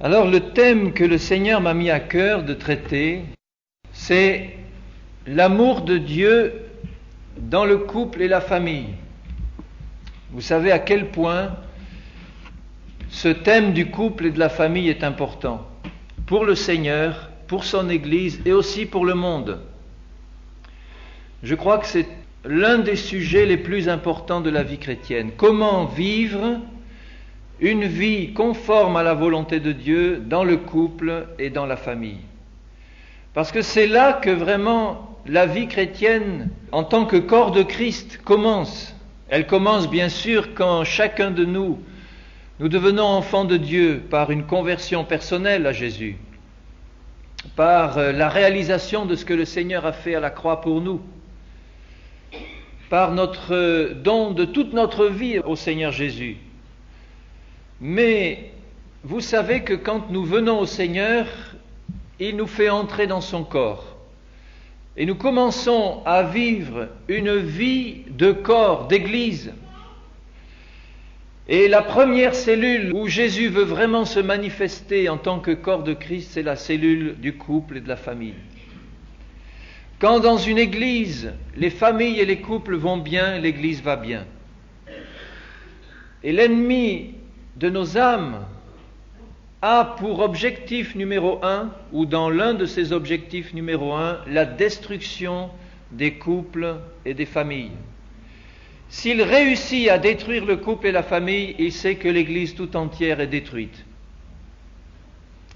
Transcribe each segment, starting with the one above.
Alors le thème que le Seigneur m'a mis à cœur de traiter, c'est l'amour de Dieu dans le couple et la famille. Vous savez à quel point ce thème du couple et de la famille est important pour le Seigneur, pour son Église et aussi pour le monde. Je crois que c'est l'un des sujets les plus importants de la vie chrétienne. Comment vivre une vie conforme à la volonté de Dieu dans le couple et dans la famille. Parce que c'est là que vraiment la vie chrétienne en tant que corps de Christ commence. Elle commence bien sûr quand chacun de nous devenons enfants de Dieu par une conversion personnelle à Jésus, par la réalisation de ce que le Seigneur a fait à la croix pour nous, par notre don de toute notre vie au Seigneur Jésus. Mais vous savez que quand nous venons au Seigneur, il nous fait entrer dans son corps. Et nous commençons à vivre une vie de corps, d'église. Et la première cellule où Jésus veut vraiment se manifester en tant que corps de Christ, c'est la cellule du couple et de la famille. Quand dans une église, les familles et les couples vont bien, l'église va bien. Et l'ennemi de nos âmes a pour objectif numéro 1, ou dans l'un de ses objectifs numéro 1, la destruction des couples et des familles. S'il réussit à détruire le couple et la famille, il sait que l'Église tout entière est détruite.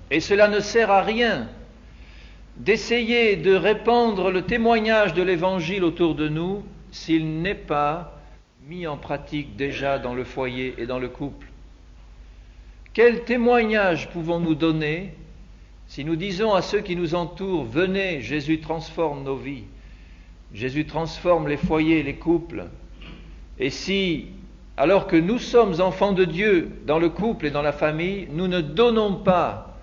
Et cela ne sert à rien d'essayer de répandre le témoignage de l'Évangile autour de nous s'il n'est pas mis en pratique déjà dans le foyer et dans le couple. Quel témoignage pouvons-nous donner si nous disons à ceux qui nous entourent « Venez, Jésus transforme nos vies, Jésus transforme les foyers, les couples » et si, alors que nous sommes enfants de Dieu dans le couple et dans la famille, nous ne donnons pas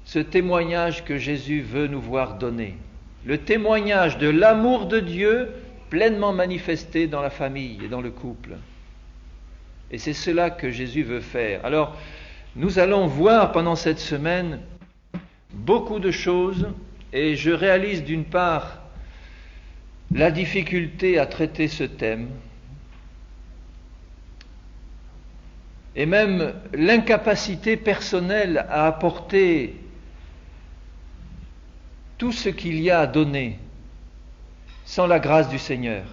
ce témoignage que Jésus veut nous voir donner, le témoignage de l'amour de Dieu pleinement manifesté dans la famille et dans le couple. Et c'est cela que Jésus veut faire. Alors, nous allons voir pendant cette semaine beaucoup de choses et je réalise d'une part la difficulté à traiter ce thème et même l'incapacité personnelle à apporter tout ce qu'il y a à donner sans la grâce du Seigneur.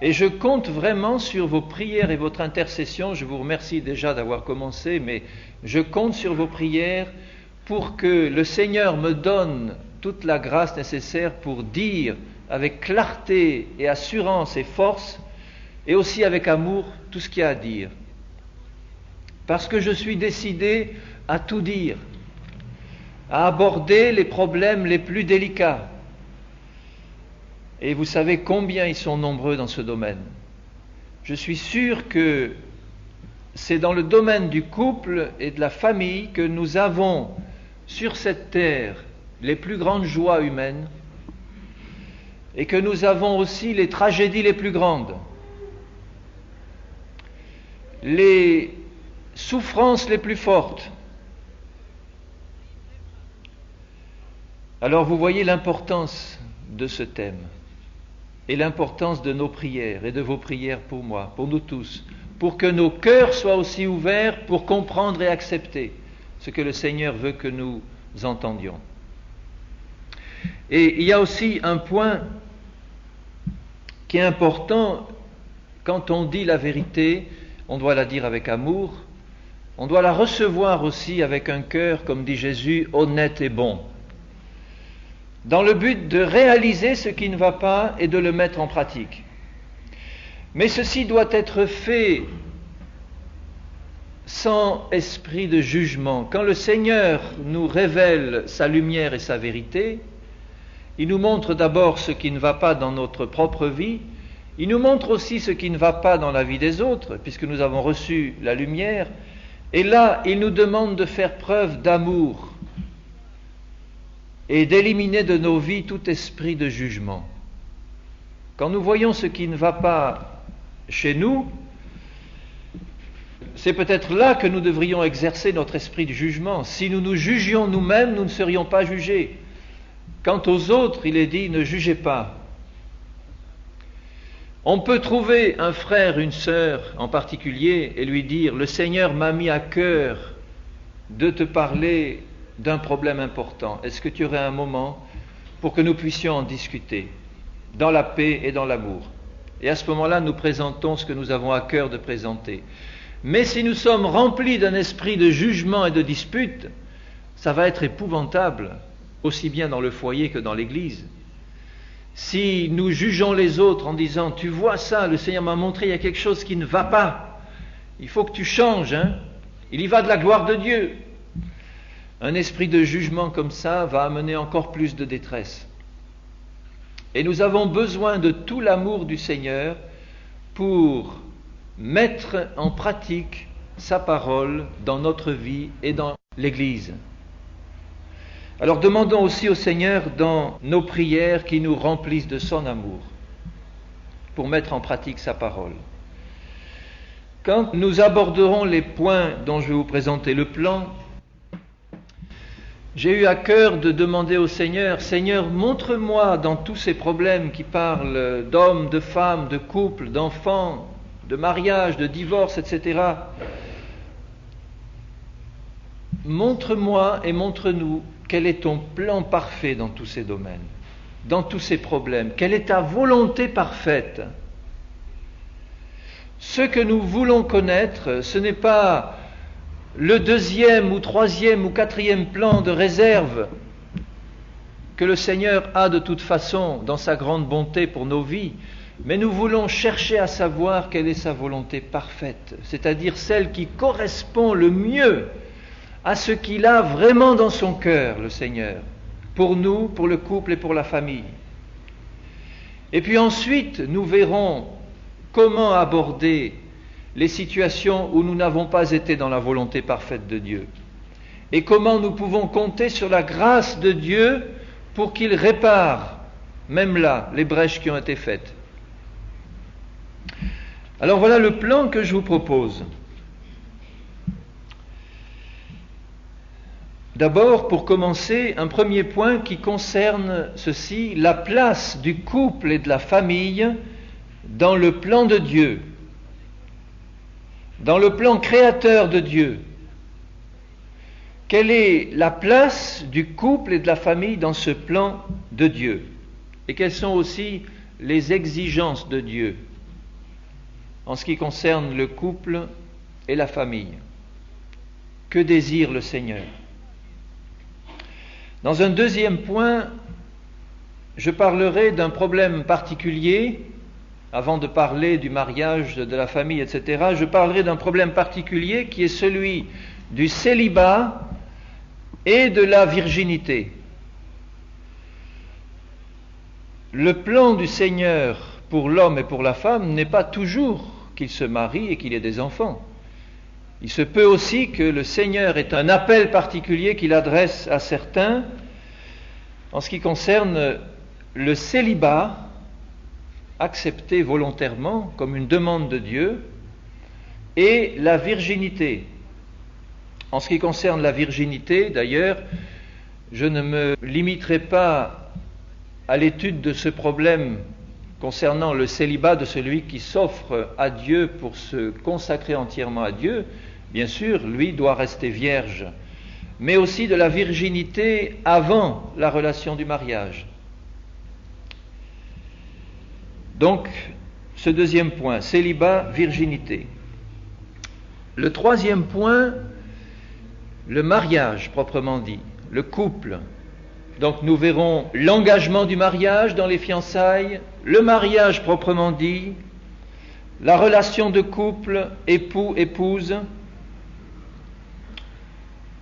Et je compte vraiment sur vos prières et votre intercession. Je vous remercie déjà d'avoir commencé, mais je compte sur vos prières pour que le Seigneur me donne toute la grâce nécessaire pour dire avec clarté et assurance et force, et aussi avec amour, tout ce qu'il y a à dire. Parce que je suis décidé à tout dire, à aborder les problèmes les plus délicats. Et vous savez combien ils sont nombreux dans ce domaine. Je suis sûr que c'est dans le domaine du couple et de la famille que nous avons sur cette terre les plus grandes joies humaines et que nous avons aussi les tragédies les plus grandes, les souffrances les plus fortes. Alors vous voyez l'importance de ce thème et l'importance de nos prières et de vos prières pour moi, pour nous tous, pour que nos cœurs soient aussi ouverts pour comprendre et accepter ce que le Seigneur veut que nous entendions. Et il y a aussi un point qui est important, quand on dit la vérité, on doit la dire avec amour, on doit la recevoir aussi avec un cœur, comme dit Jésus, honnête et bon, dans le but de réaliser ce qui ne va pas et de le mettre en pratique. Mais ceci doit être fait sans esprit de jugement. Quand le Seigneur nous révèle sa lumière et sa vérité, il nous montre d'abord ce qui ne va pas dans notre propre vie, il nous montre aussi ce qui ne va pas dans la vie des autres, puisque nous avons reçu la lumière, et là, il nous demande de faire preuve d'amour et d'éliminer de nos vies tout esprit de jugement. Quand nous voyons ce qui ne va pas chez nous, C'est peut-être là que nous devrions exercer notre esprit de jugement. Si nous nous jugions nous-mêmes, nous ne serions pas jugés. Quant aux autres, il est dit, ne jugez pas. On peut trouver un frère, une sœur en particulier, et lui dire, le Seigneur m'a mis à cœur de te parler d'un problème important. Est-ce que tu aurais un moment pour que nous puissions en discuter, dans la paix et dans l'amour? Et à ce moment-là, nous présentons ce que nous avons à cœur de présenter. Mais si nous sommes remplis d'un esprit de jugement et de dispute, ça va être épouvantable, aussi bien dans le foyer que dans l'église. Si nous jugeons les autres en disant, tu vois ça, le Seigneur m'a montré, il y a quelque chose qui ne va pas, il faut que tu changes, hein? Il y va de la gloire de Dieu. Un esprit de jugement comme ça va amener encore plus de détresse. Et nous avons besoin de tout l'amour du Seigneur pour mettre en pratique sa parole dans notre vie et dans l'Église. Alors demandons aussi au Seigneur dans nos prières qu'il nous remplisse de son amour pour mettre en pratique sa parole. Quand nous aborderons les points dont je vais vous présenter le plan, j'ai eu à cœur de demander au Seigneur, Seigneur, montre-moi dans tous ces problèmes qui parlent d'hommes, de femmes, de couples, d'enfants, de mariage, de divorce, etc. Montre-moi et montre-nous quel est ton plan parfait dans tous ces domaines, dans tous ces problèmes. Quelle est ta volonté parfaite? Ce que nous voulons connaître, ce n'est pas le deuxième ou troisième ou quatrième plan de réserve que le Seigneur a de toute façon dans sa grande bonté pour nos vies, mais nous voulons chercher à savoir quelle est sa volonté parfaite, c'est-à-dire celle qui correspond le mieux à ce qu'il a vraiment dans son cœur, le Seigneur, pour nous, pour le couple et pour la famille. Et puis ensuite, nous verrons comment aborder les situations où nous n'avons pas été dans la volonté parfaite de Dieu. Et comment nous pouvons compter sur la grâce de Dieu pour qu'il répare, même là, les brèches qui ont été faites. Alors voilà le plan que je vous propose. D'abord, pour commencer, un premier point qui concerne ceci, la place du couple et de la famille dans le plan de Dieu, dans le plan créateur de Dieu. Quelle est la place du couple et de la famille dans ce plan de Dieu? Et quelles sont aussi les exigences de Dieu en ce qui concerne le couple et la famille? Que désire le Seigneur? Dans un deuxième point, je parlerai d'un problème particulier. Avant de parler du mariage, de la famille, etc., je parlerai d'un problème particulier qui est celui du célibat et de la virginité. Le plan du Seigneur pour l'homme et pour la femme n'est pas toujours qu'il se marie et qu'il ait des enfants. Il se peut aussi que le Seigneur ait un appel particulier qu'il adresse à certains en ce qui concerne le célibat, accepté volontairement comme une demande de Dieu, et la virginité. En ce qui concerne la virginité, d'ailleurs, je ne me limiterai pas à l'étude de ce problème concernant le célibat de celui qui s'offre à Dieu pour se consacrer entièrement à Dieu. Bien sûr, lui doit rester vierge, mais aussi de la virginité avant la relation du mariage. Donc, ce deuxième point, célibat, virginité. Le troisième point, le mariage proprement dit, le couple. Donc nous verrons l'engagement du mariage dans les fiançailles, le mariage proprement dit, la relation de couple, époux-épouse,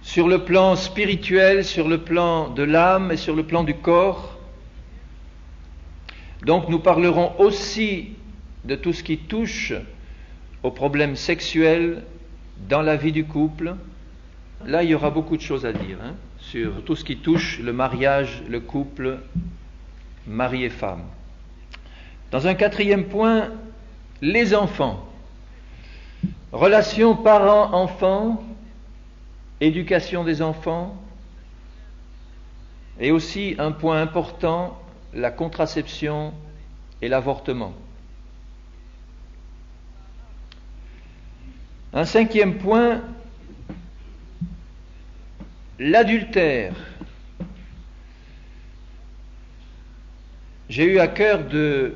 sur le plan spirituel, sur le plan de l'âme et sur le plan du corps. Donc nous parlerons aussi de tout ce qui touche aux problèmes sexuels dans la vie du couple. Là, il y aura beaucoup de choses à dire sur tout ce qui touche le mariage, le couple, mari et femme. Dans un quatrième point, les enfants. Relations parents-enfants, éducation des enfants, et aussi un point important, la contraception et l'avortement. Un cinquième point, l'adultère. J'ai eu à cœur de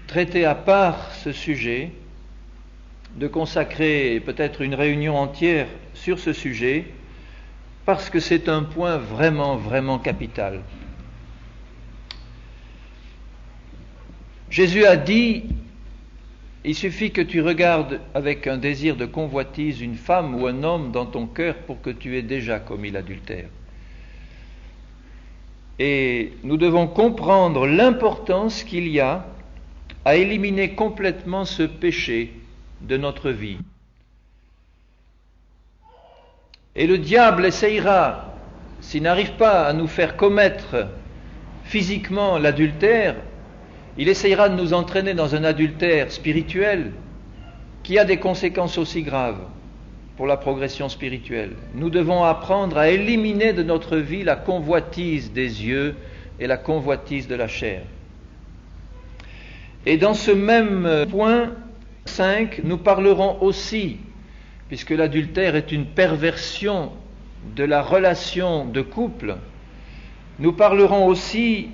traiter à part ce sujet, de consacrer peut-être une réunion entière sur ce sujet, parce que c'est un point vraiment, vraiment capital. Jésus a dit, il suffit que tu regardes avec un désir de convoitise une femme ou un homme dans ton cœur pour que tu aies déjà commis l'adultère. Et nous devons comprendre l'importance qu'il y a à éliminer complètement ce péché de notre vie. Et le diable essayera, s'il n'arrive pas à nous faire commettre physiquement l'adultère, il essayera de nous entraîner dans un adultère spirituel qui a des conséquences aussi graves pour la progression spirituelle. Nous devons apprendre à éliminer de notre vie la convoitise des yeux et la convoitise de la chair. Et dans ce même point 5, nous parlerons aussi, puisque l'adultère est une perversion de la relation de couple, nous parlerons aussi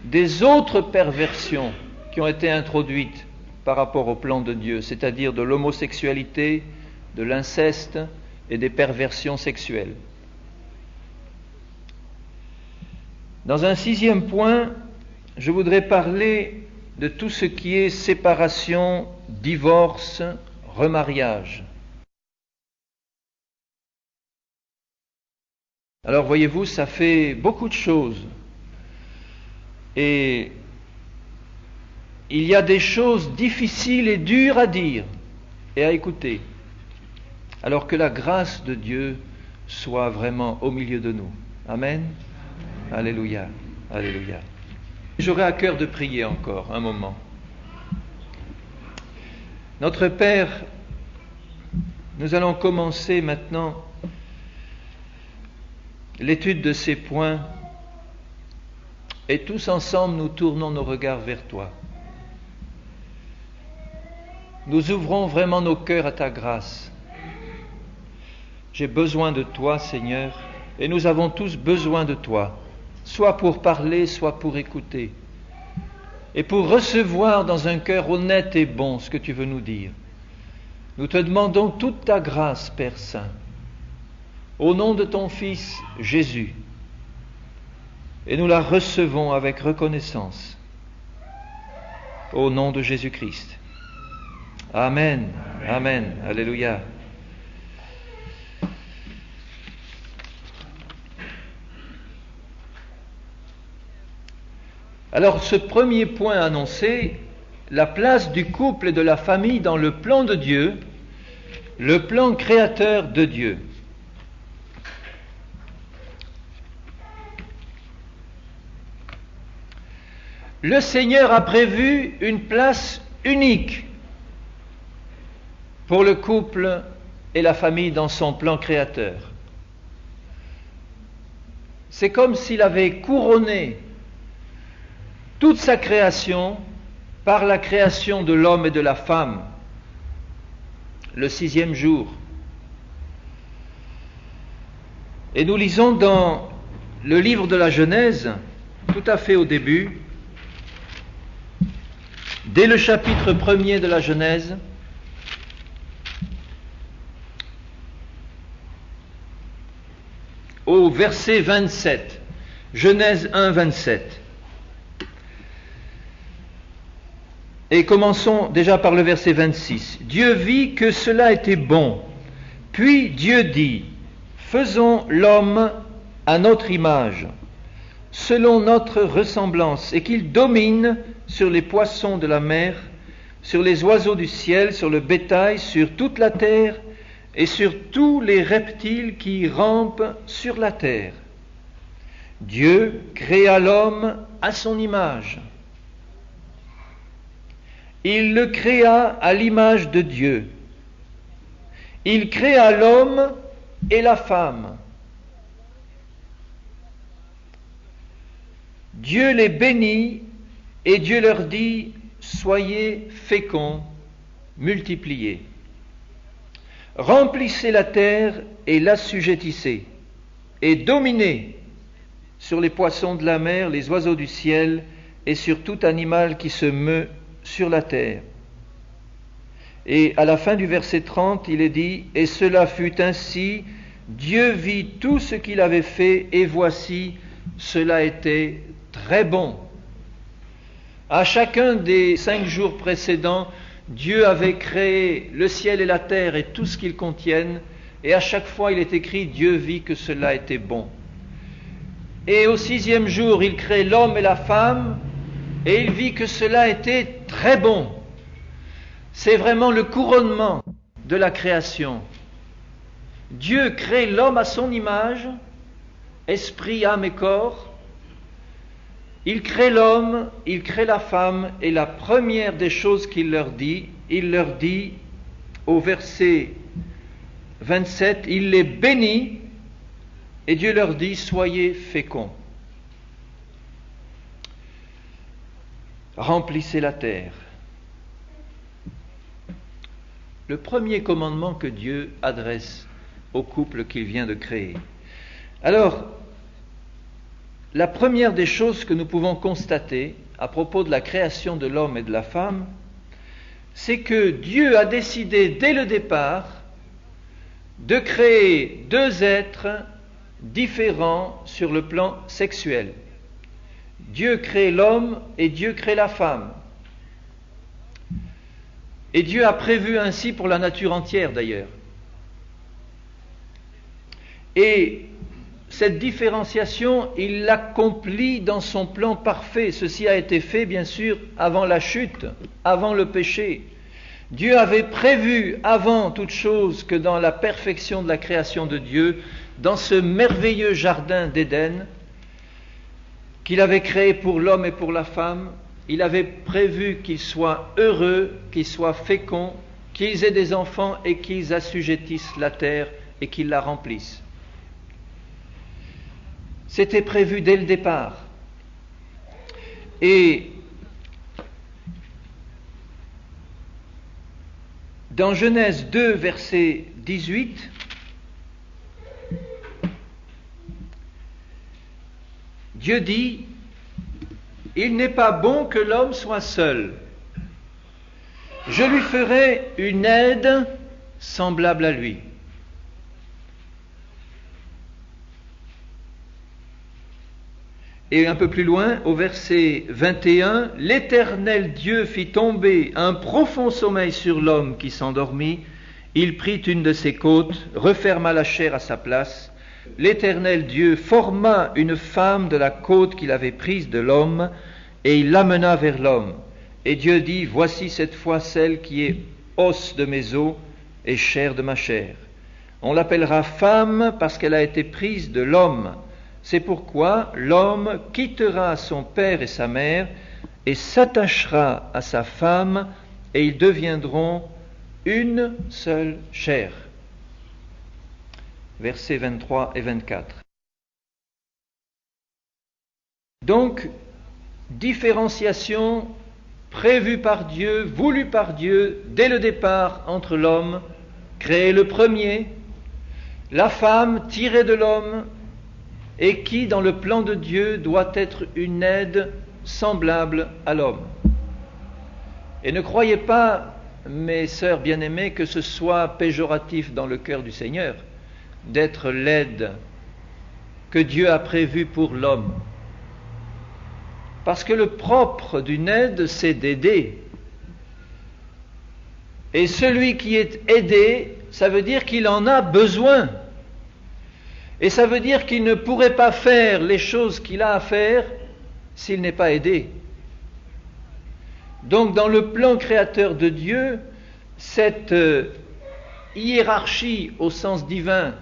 des autres perversions qui ont été introduites par rapport au plan de Dieu, c'est-à-dire de l'homosexualité, de l'inceste et des perversions sexuelles. Dans un sixième point, je voudrais parler de tout ce qui est séparation, divorce, remariage. Alors voyez-vous, ça fait beaucoup de choses. Et il y a des choses difficiles et dures à dire et à écouter, alors que la grâce de Dieu soit vraiment au milieu de nous. Amen. Alléluia. Alléluia. J'aurai à cœur de prier encore un moment. Notre Père, nous allons commencer maintenant l'étude de ces points et tous ensemble nous tournons nos regards vers toi. Nous ouvrons vraiment nos cœurs à ta grâce. J'ai besoin de toi, Seigneur, et nous avons tous besoin de toi, soit pour parler, soit pour écouter, et pour recevoir dans un cœur honnête et bon ce que tu veux nous dire. Nous te demandons toute ta grâce, Père Saint, au nom de ton Fils Jésus, et nous la recevons avec reconnaissance, au nom de Jésus-Christ. Amen, Amen, Alléluia. Alors, ce premier point annoncé, la place du couple et de la famille dans le plan de Dieu, le plan créateur de Dieu. Le Seigneur a prévu une place unique pour le couple et la famille dans son plan créateur. C'est comme s'il avait couronné toute sa création par la création de l'homme et de la femme, le 6e jour. Et nous lisons dans le livre de la Genèse, tout à fait au début, dès le chapitre 1er de la Genèse, au verset 27, Genèse 1, 27. Et commençons déjà par le verset 26. Dieu vit que cela était bon. Puis Dieu dit, faisons l'homme à notre image, selon notre ressemblance, et qu'il domine sur les poissons de la mer, sur les oiseaux du ciel, sur le bétail, sur toute la terre, et sur tous les reptiles qui rampent sur la terre. Dieu créa l'homme à son image. Il le créa à l'image de Dieu. Il créa l'homme et la femme. Dieu les bénit et Dieu leur dit, soyez féconds, multipliez. Remplissez la terre et l'assujettissez, et dominez sur les poissons de la mer, les oiseaux du ciel, et sur tout animal qui se meut sur la terre. Et à la fin du verset 30, il est dit, et cela fut ainsi, Dieu vit tout ce qu'il avait fait, et voici, cela était très bon. À chacun des 5 jours précédents, Dieu avait créé le ciel et la terre et tout ce qu'ils contiennent, et à chaque fois il est écrit, Dieu vit que cela était bon. Et au 6e jour, il crée l'homme et la femme, et il vit que cela était très bon. C'est vraiment le couronnement de la création. Dieu crée l'homme à son image, esprit, âme et corps. Il crée l'homme, il crée la femme, et la première des choses qu'il leur dit au verset 27, il les bénit, et Dieu leur dit, soyez féconds. Remplissez la terre. Le premier commandement que Dieu adresse au couple qu'il vient de créer. Alors, la première des choses que nous pouvons constater à propos de la création de l'homme et de la femme, c'est que Dieu a décidé dès le départ de créer 2 êtres différents sur le plan sexuel. Dieu crée l'homme et Dieu crée la femme. Et Dieu a prévu ainsi pour la nature entière d'ailleurs. Et cette différenciation, il l'accomplit dans son plan parfait. Ceci a été fait, bien sûr, avant la chute, avant le péché. Dieu avait prévu avant toute chose que dans la perfection de la création de Dieu, dans ce merveilleux jardin d'Éden, qu'il avait créé pour l'homme et pour la femme, il avait prévu qu'ils soient heureux, qu'ils soient féconds, qu'ils aient des enfants et qu'ils assujettissent la terre et qu'ils la remplissent. C'était prévu dès le départ. Et dans Genèse 2, verset 18, Dieu dit, « Il n'est pas bon que l'homme soit seul. Je lui ferai une aide semblable à lui. » Et un peu plus loin, au verset 21, « L'Éternel Dieu fit tomber un profond sommeil sur l'homme qui s'endormit. Il prit une de ses côtes, referma la chair à sa place. L'Éternel Dieu forma une femme de la côte qu'il avait prise de l'homme, et il l'amena vers l'homme. Et Dieu dit, voici cette fois celle qui est os de mes os et chair de ma chair. On l'appellera femme parce qu'elle a été prise de l'homme. C'est pourquoi l'homme quittera son père et sa mère et s'attachera à sa femme, et ils deviendront une seule chair. » Versets 23 et 24. Donc, différenciation prévue par Dieu, voulue par Dieu, dès le départ entre l'homme, créé le premier, la femme tirée de l'homme, et qui, dans le plan de Dieu, doit être une aide semblable à l'homme. Et ne croyez pas, mes sœurs bien-aimées, que ce soit péjoratif dans le cœur du Seigneur d'être l'aide que Dieu a prévue pour l'homme. Parce que le propre d'une aide, c'est d'aider. Et celui qui est aidé, ça veut dire qu'il en a besoin. Et ça veut dire qu'il ne pourrait pas faire les choses qu'il a à faire s'il n'est pas aidé. Donc dans le plan créateur de Dieu, cette hiérarchie au sens divin,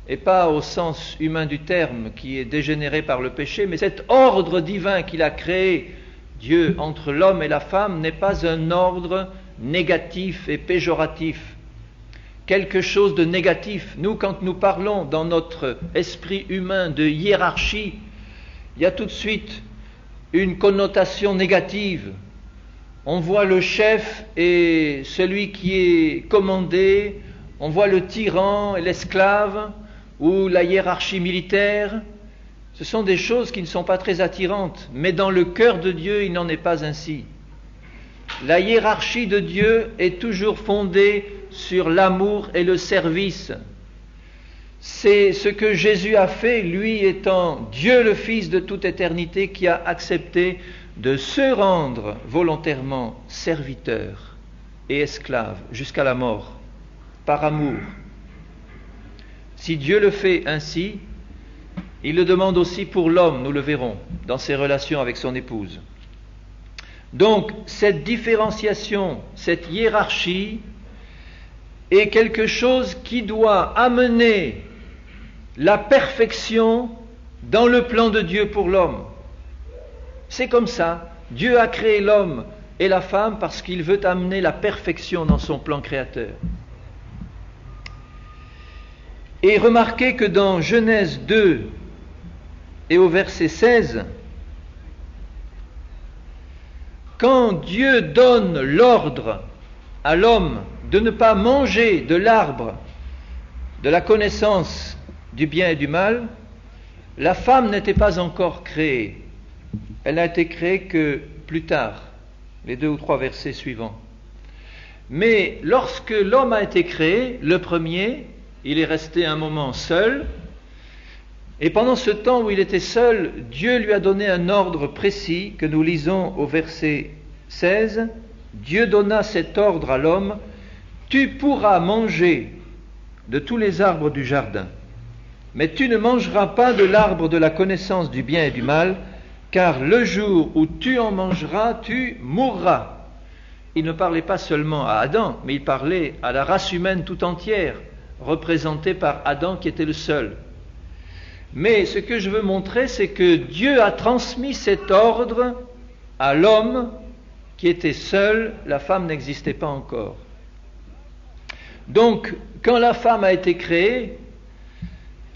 et pas au sens humain du terme qui est dégénéré par le péché, mais cet ordre divin qu'il a créé, Dieu, entre l'homme et la femme, n'est pas un ordre négatif et péjoratif. quelque chose de négatif. Nous, quand nous parlons dans notre esprit humain de hiérarchie, il y a tout de suite une connotation négative. On voit le chef et celui qui est commandé, on voit le tyran et l'esclave, ou la hiérarchie militaire. Ce sont des choses qui ne sont pas très attirantes, mais dans le cœur de Dieu, il n'en est pas ainsi. La hiérarchie de Dieu est toujours fondée sur l'amour et le service. C'est ce que Jésus a fait, lui étant Dieu le Fils de toute éternité, qui a accepté de se rendre volontairement serviteur et esclave jusqu'à la mort, par amour. Si Dieu le fait ainsi, il le demande aussi pour l'homme, nous le verrons, dans ses relations avec son épouse. Donc, cette différenciation, cette hiérarchie, est quelque chose qui doit amener la perfection dans le plan de Dieu pour l'homme. C'est comme ça. Dieu a créé l'homme et la femme parce qu'il veut amener la perfection dans son plan créateur. Et remarquez que dans Genèse 2 et au verset 16, quand Dieu donne l'ordre à l'homme de ne pas manger de l'arbre de la connaissance du bien et du mal, la femme n'était pas encore créée. Elle n'a été créée que plus tard, les 2 ou 3 versets suivants. Mais lorsque l'homme a été créé, le premier, il est resté un moment seul, et pendant ce temps où il était seul, Dieu lui a donné un ordre précis que nous lisons au verset 16. Dieu donna cet ordre à l'homme: tu pourras manger de tous les arbres du jardin, mais tu ne mangeras pas de l'arbre de la connaissance du bien et du mal, car le jour où tu en mangeras, tu mourras. Il ne parlait pas seulement à Adam, mais il parlait à la race humaine tout entière, représentée par Adam qui était le seul. Mais ce que je veux montrer, c'est que Dieu a transmis cet ordre à l'homme qui était seul, la femme n'existait pas encore. Donc, quand la femme a été créée,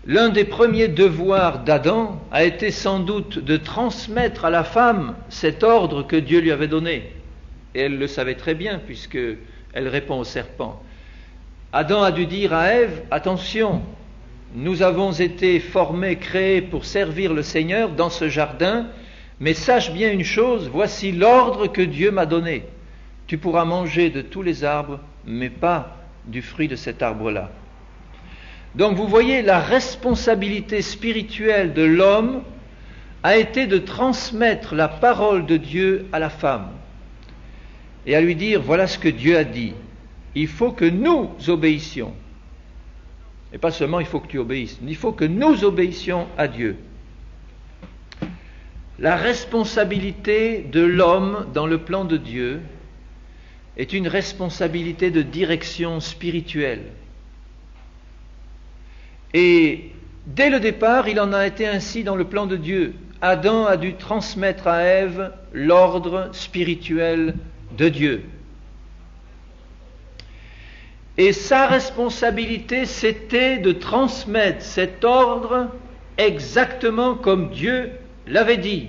l'un des premiers devoirs d'Adam a été sans doute de transmettre à la femme cet ordre que Dieu lui avait donné. Et elle le savait très bien, puisqu'elle répond au serpent. Adam a dû dire à Ève: attention, nous avons été formés, créés pour servir le Seigneur dans ce jardin, mais sache bien une chose, voici l'ordre que Dieu m'a donné. Tu pourras manger de tous les arbres, mais pas du fruit de cet arbre-là. Donc vous voyez, la responsabilité spirituelle de l'homme a été de transmettre la parole de Dieu à la femme et à lui dire: voilà ce que Dieu a dit. Il faut que nous obéissions. Et pas seulement il faut que tu obéisses, mais il faut que nous obéissions à Dieu. La responsabilité de l'homme dans le plan de Dieu est une responsabilité de direction spirituelle. Et dès le départ, il en a été ainsi dans le plan de Dieu. Adam a dû transmettre à Ève l'ordre spirituel de Dieu. Et sa responsabilité, c'était de transmettre cet ordre exactement comme Dieu l'avait dit.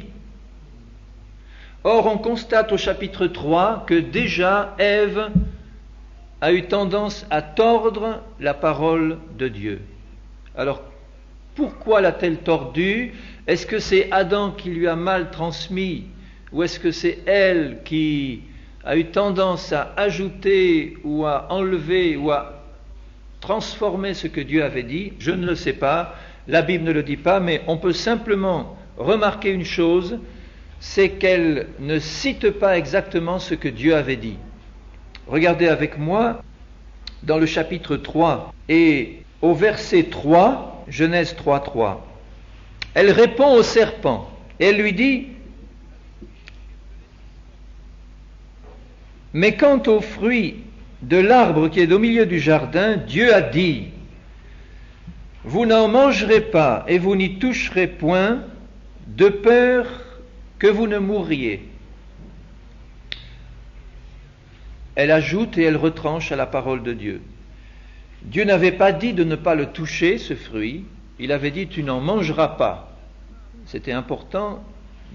Or, on constate au chapitre 3 que déjà Ève a eu tendance à tordre la parole de Dieu. Alors, pourquoi l'a-t-elle tordue? Est-ce que c'est Adam qui lui a mal transmis, ou est-ce que c'est elle qui a eu tendance à ajouter ou à enlever ou à transformer ce que Dieu avait dit? Je ne le sais pas, la Bible ne le dit pas, mais on peut simplement remarquer une chose, c'est qu'elle ne cite pas exactement ce que Dieu avait dit. Regardez avec moi dans le chapitre 3 et au verset 3, Genèse 3, 3. Elle répond au serpent et elle lui dit: mais quant au fruit de l'arbre qui est au milieu du jardin, Dieu a dit: vous n'en mangerez pas et vous n'y toucherez point, de peur que vous ne mourriez. Elle ajoute et elle retranche à la parole de Dieu. Dieu n'avait pas dit de ne pas le toucher, ce fruit, il avait dit tu n'en mangeras pas. C'était important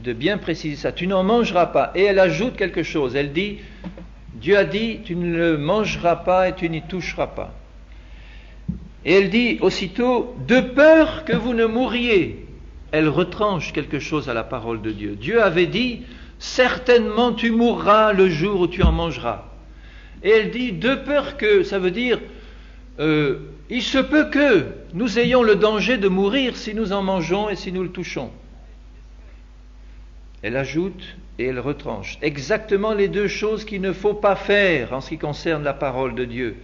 de bien préciser ça, tu n'en mangeras pas. Et elle ajoute quelque chose, elle dit, Dieu a dit tu ne le mangeras pas et tu n'y toucheras pas. Et elle dit aussitôt, de peur que vous ne mouriez. Elle retranche quelque chose à la parole de Dieu. Dieu avait dit, certainement tu mourras le jour où tu en mangeras. Et elle dit, de peur que, ça veut dire, il se peut que nous ayons le danger de mourir si nous en mangeons et si nous le touchons. Elle ajoute et elle retranche exactement les deux choses qu'il ne faut pas faire en ce qui concerne la parole de Dieu.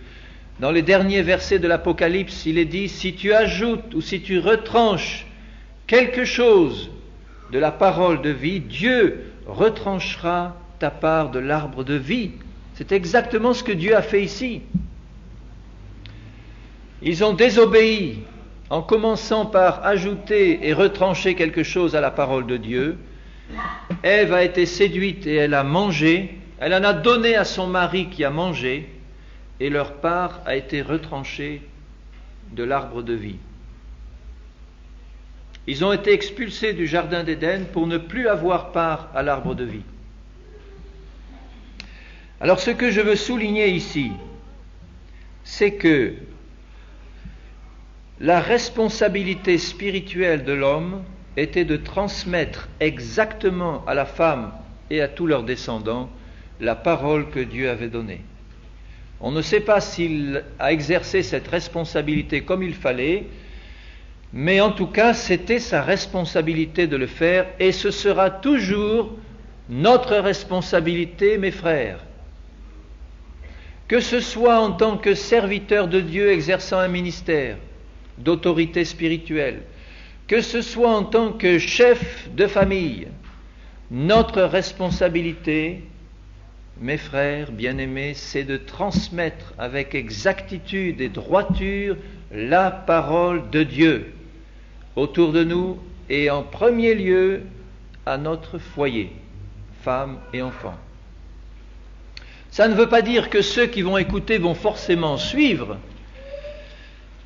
Dans les derniers versets de l'Apocalypse, il est dit, si tu ajoutes ou si tu retranches quelque chose de la parole de vie, Dieu retranchera ta part de l'arbre de vie. C'est exactement ce que Dieu a fait ici. Ils ont désobéi en commençant par ajouter et retrancher quelque chose à la parole de Dieu. Ève a été séduite et elle a mangé, elle en a donné à son mari qui a mangé, et leur part a été retranchée de l'arbre de vie. Ils ont été expulsés du jardin d'Éden pour ne plus avoir part à l'arbre de vie. Alors ce que je veux souligner ici, c'est que la responsabilité spirituelle de l'homme était de transmettre exactement à la femme et à tous leurs descendants la parole que Dieu avait donnée. On ne sait pas s'il a exercé cette responsabilité comme il fallait, mais en tout cas, c'était sa responsabilité de le faire, et ce sera toujours notre responsabilité, mes frères. Que ce soit en tant que serviteur de Dieu exerçant un ministère d'autorité spirituelle, que ce soit en tant que chef de famille, notre responsabilité, mes frères bien-aimés, c'est de transmettre avec exactitude et droiture la parole de Dieu autour de nous et en premier lieu à notre foyer, femmes et enfants. Ça ne veut pas dire que ceux qui vont écouter vont forcément suivre.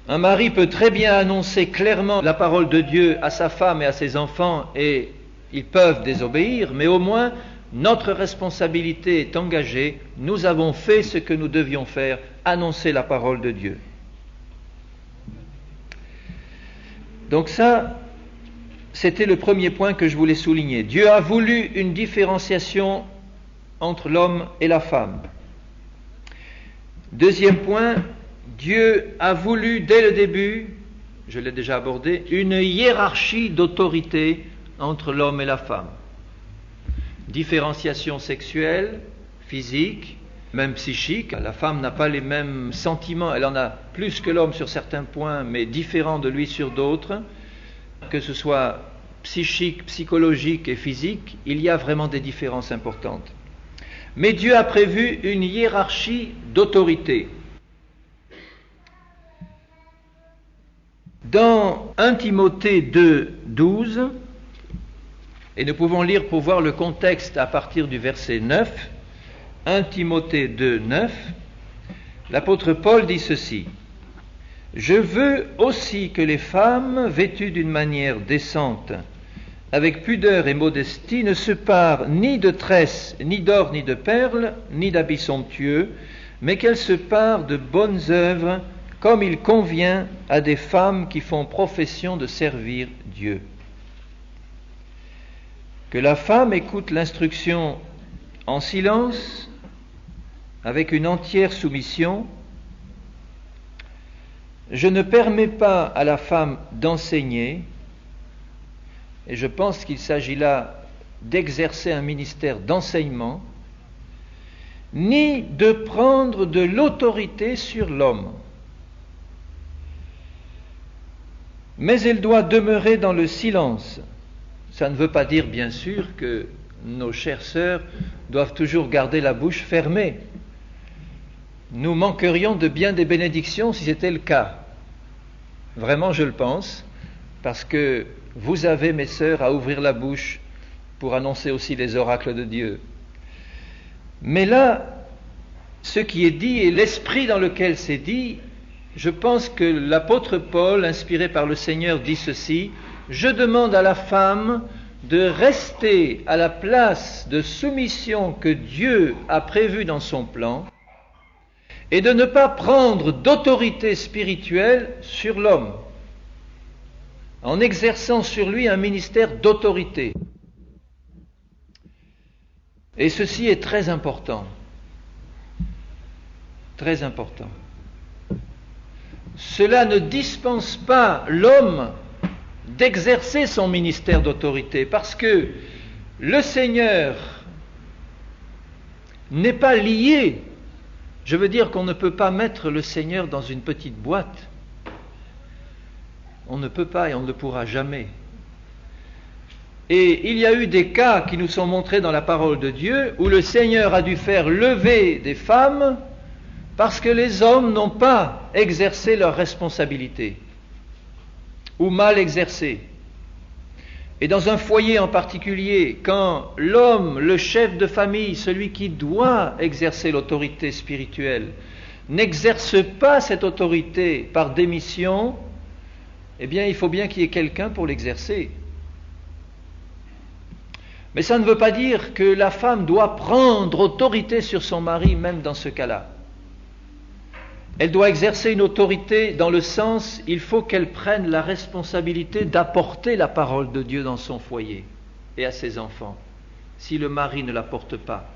Un mari peut très bien annoncer clairement la parole de Dieu à sa femme et à ses enfants et ils peuvent désobéir, mais au moins notre responsabilité est engagée, nous avons fait ce que nous devions faire, annoncer la parole de Dieu. Donc ça, c'était le premier point que je voulais souligner. Dieu a voulu une différenciation entre l'homme et la femme. Deuxième point, Dieu a voulu dès le début, je l'ai déjà abordé, une hiérarchie d'autorité entre l'homme et la femme. Différenciation sexuelle, physique, même psychique. La femme n'a pas les mêmes sentiments, elle en a plus que l'homme sur certains points, mais différents de lui sur d'autres. Que ce soit psychique, psychologique et physique, il y a vraiment des différences importantes. Mais Dieu a prévu une hiérarchie d'autorité. Dans 1 Timothée 2, 12, et nous pouvons lire pour voir le contexte à partir du verset 9, 1 Timothée 2, 9, l'apôtre Paul dit ceci, « Je veux aussi que les femmes, vêtues d'une manière décente, avec pudeur et modestie, ne se parent ni de tresses, ni d'or, ni de perles, ni d'habits somptueux, mais qu'elles se parent de bonnes œuvres, comme il convient à des femmes qui font profession de servir Dieu. » Que la femme écoute l'instruction en silence, avec une entière soumission. Je ne permets pas à la femme d'enseigner, et je pense qu'il s'agit là d'exercer un ministère d'enseignement, ni de prendre de l'autorité sur l'homme. Mais elle doit demeurer dans le silence. Ça ne veut pas dire, bien sûr, que nos chères sœurs doivent toujours garder la bouche fermée. Nous manquerions de bien des bénédictions si c'était le cas. Vraiment, je le pense, parce que vous avez, mes sœurs, à ouvrir la bouche pour annoncer aussi les oracles de Dieu. Mais là, ce qui est dit et l'esprit dans lequel c'est dit je pense que l'apôtre Paul, inspiré par le Seigneur, dit ceci: « Je demande à la femme de rester à la place de soumission que Dieu a prévue dans son plan et de ne pas prendre d'autorité spirituelle sur l'homme, en exerçant sur lui un ministère d'autorité. » Et ceci est très important. Très important. Cela ne dispense pas l'homme d'exercer son ministère d'autorité, parce que le Seigneur n'est pas lié. Je veux dire qu'on ne peut pas mettre le Seigneur dans une petite boîte. On ne peut pas et on ne le pourra jamais. Et il y a eu des cas qui nous sont montrés dans la parole de Dieu où le Seigneur a dû faire lever des femmes parce que les hommes n'ont pas exercé leur responsabilité, ou mal exercé. Et dans un foyer en particulier, quand l'homme, le chef de famille, celui qui doit exercer l'autorité spirituelle, n'exerce pas cette autorité par démission, eh bien il faut bien qu'il y ait quelqu'un pour l'exercer. Mais ça ne veut pas dire que la femme doit prendre autorité sur son mari, même dans ce cas-là. Elle doit exercer une autorité dans le sens, il faut qu'elle prenne la responsabilité d'apporter la parole de Dieu dans son foyer et à ses enfants, si le mari ne la porte pas.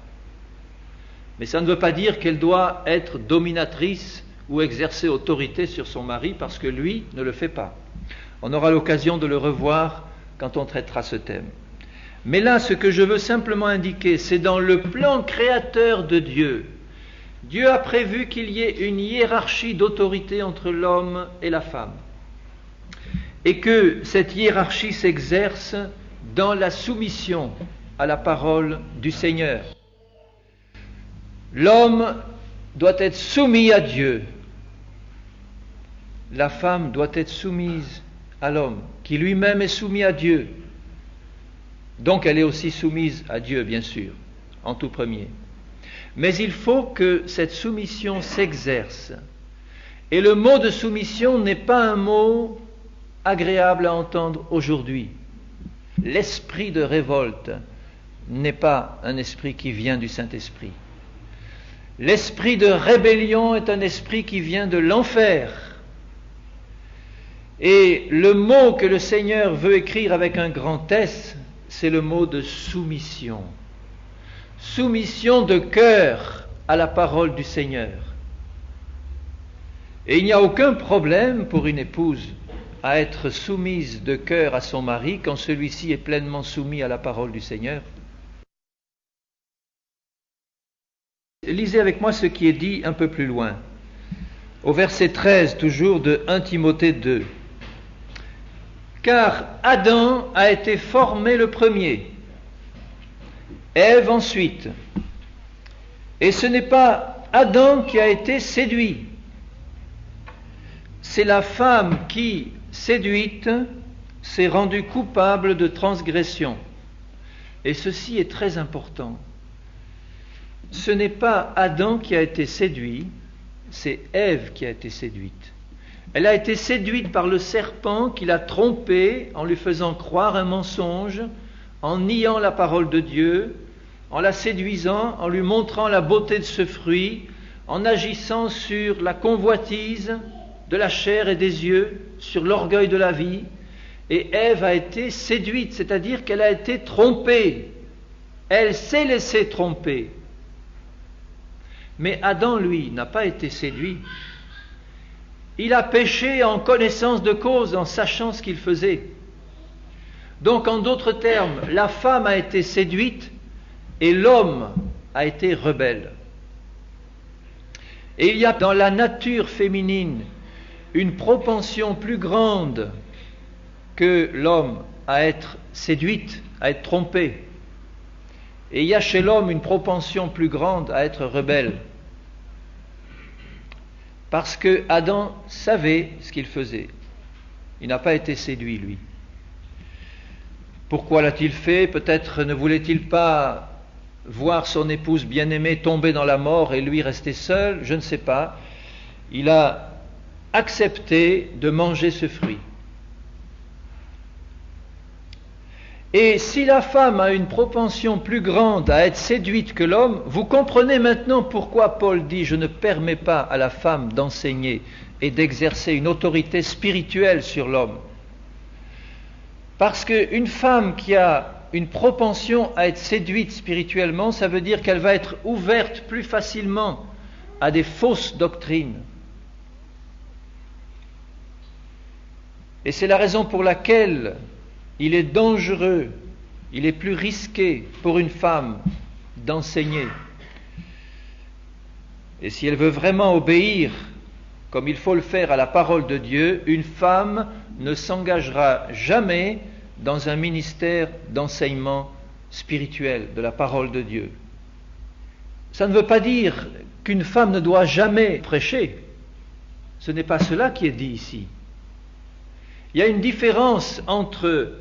Mais ça ne veut pas dire qu'elle doit être dominatrice ou exercer autorité sur son mari parce que lui ne le fait pas. On aura l'occasion de le revoir quand on traitera ce thème. Mais là, ce que je veux simplement indiquer, c'est dans le plan créateur de Dieu. Dieu a prévu qu'il y ait une hiérarchie d'autorité entre l'homme et la femme. Et que cette hiérarchie s'exerce dans la soumission à la parole du Seigneur. L'homme doit être soumis à Dieu. La femme doit être soumise à l'homme, qui lui-même est soumis à Dieu. Donc elle est aussi soumise à Dieu, bien sûr, en tout premier. Mais il faut que cette soumission s'exerce. Et le mot de soumission n'est pas un mot agréable à entendre aujourd'hui. L'esprit de révolte n'est pas un esprit qui vient du Saint-Esprit. L'esprit de rébellion est un esprit qui vient de l'enfer. Et le mot que le Seigneur veut écrire avec un grand S, c'est le mot de soumission. Soumission de cœur à la parole du Seigneur. Et il n'y a aucun problème pour une épouse à être soumise de cœur à son mari quand celui-ci est pleinement soumis à la parole du Seigneur. Lisez avec moi ce qui est dit un peu plus loin, au verset 13 toujours de 1 Timothée 2. Car Adam a été formé le premier, Ève ensuite. Et ce n'est pas Adam qui a été séduit. C'est la femme qui, séduite, s'est rendue coupable de transgression. Et ceci est très important. Ce n'est pas Adam qui a été séduit, c'est Ève qui a été séduite. Elle a été séduite par le serpent qui l'a trompée en lui faisant croire un mensonge, en niant la parole de Dieu, en la séduisant, en lui montrant la beauté de ce fruit, en agissant sur la convoitise de la chair et des yeux, sur l'orgueil de la vie. Et Ève a été séduite, c'est-à-dire qu'elle a été trompée. Elle s'est laissée tromper. Mais Adam, lui, n'a pas été séduit. Il a péché en connaissance de cause, en sachant ce qu'il faisait. Donc, en d'autres termes, la femme a été séduite et l'homme a été rebelle. Et il y a dans la nature féminine une propension plus grande que l'homme à être séduite, à être trompé. Et il y a chez l'homme une propension plus grande à être rebelle. Parce que Adam savait ce qu'il faisait. Il n'a pas été séduit, lui. Pourquoi l'a-t-il fait? Peut-être ne voulait-il pas voir son épouse bien-aimée tomber dans la mort et lui rester seul, je ne sais pas. Il a accepter de manger ce fruit. Et si la femme a une propension plus grande à être séduite que l'homme, vous comprenez maintenant pourquoi Paul dit « Je ne permets pas à la femme d'enseigner et d'exercer une autorité spirituelle sur l'homme ». Parce qu'une femme qui a une propension à être séduite spirituellement, ça veut dire qu'elle va être ouverte plus facilement à des fausses doctrines. Et c'est la raison pour laquelle il est dangereux, il est plus risqué pour une femme d'enseigner. Et si elle veut vraiment obéir, comme il faut le faire à la parole de Dieu, une femme ne s'engagera jamais dans un ministère d'enseignement spirituel de la parole de Dieu. Ça ne veut pas dire qu'une femme ne doit jamais prêcher. Ce n'est pas cela qui est dit ici. Il y a une différence entre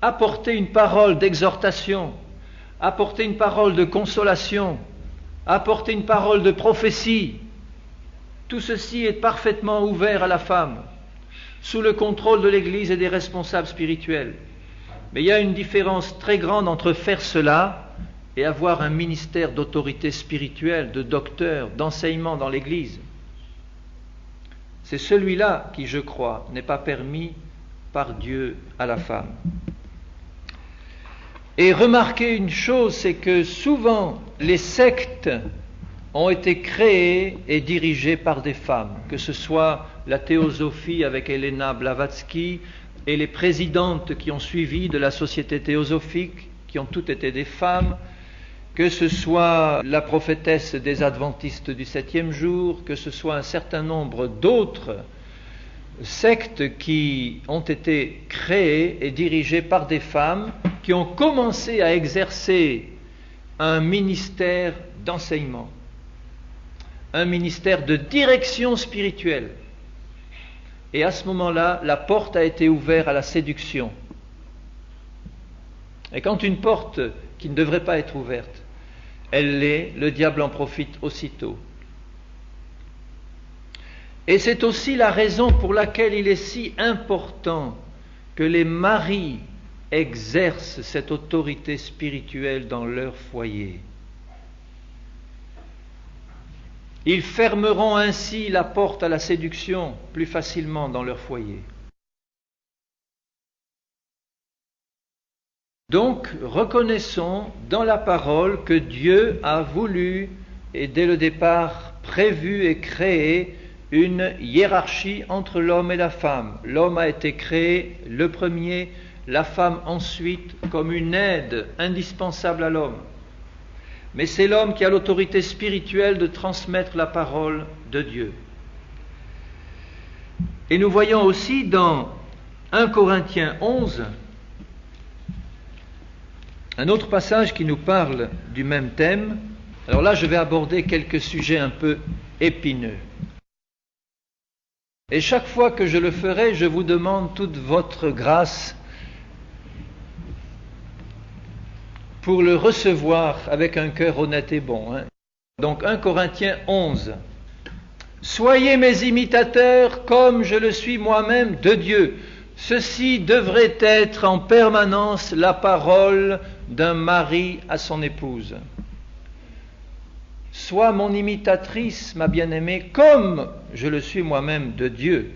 apporter une parole d'exhortation, apporter une parole de consolation, apporter une parole de prophétie. Tout ceci est parfaitement ouvert à la femme, sous le contrôle de l'Église et des responsables spirituels. Mais il y a une différence très grande entre faire cela et avoir un ministère d'autorité spirituelle, de docteur, d'enseignement dans l'Église. C'est celui-là qui, je crois, n'est pas permis par Dieu à la femme. Et remarquez une chose, c'est que souvent les sectes ont été créées et dirigées par des femmes, que ce soit la théosophie avec Helena Blavatsky et les présidentes qui ont suivi de la société théosophique, qui ont toutes été des femmes, que ce soit la prophétesse des adventistes du 7e jour, que ce soit un certain nombre d'autres sectes qui ont été créées et dirigées par des femmes qui ont commencé à exercer un ministère d'enseignement, un ministère de direction spirituelle. Et à ce moment-là, la porte a été ouverte à la séduction. Et quand une porte qui ne devrait pas être ouverte, elle l'est, le diable en profite aussitôt. Et c'est aussi la raison pour laquelle il est si important que les maris exercent cette autorité spirituelle dans leur foyer. Ils fermeront ainsi la porte à la séduction plus facilement dans leur foyer. Donc, reconnaissons dans la parole que Dieu a voulu et dès le départ prévu et créé une hiérarchie entre l'homme et la femme. L'homme a été créé le premier, la femme ensuite comme une aide indispensable à l'homme. Mais c'est l'homme qui a l'autorité spirituelle de transmettre la parole de Dieu. Et nous voyons aussi dans 1 Corinthiens 11, un autre passage qui nous parle du même thème. Alors là, je vais aborder quelques sujets un peu épineux. Et chaque fois que je le ferai, je vous demande toute votre grâce pour le recevoir avec un cœur honnête et bon. Donc 1 Corinthiens 11. Soyez mes imitateurs comme je le suis moi-même de Dieu. Ceci devrait être en permanence la parole d'un mari à son épouse. Sois mon imitatrice, ma bien-aimée, comme je le suis moi-même de Dieu.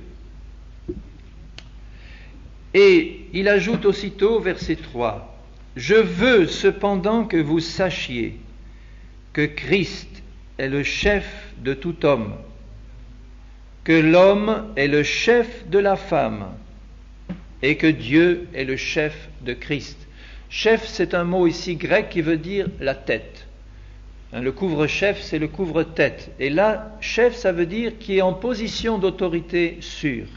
Et il ajoute aussitôt, verset 3, « Je veux cependant que vous sachiez que Christ est le chef de tout homme, que l'homme est le chef de la femme, et que Dieu est le chef de Christ. » Chef, c'est un mot ici grec qui veut dire la tête. Le couvre-chef, c'est le couvre-tête. Et là, chef, ça veut dire qui est en position d'autorité sûre.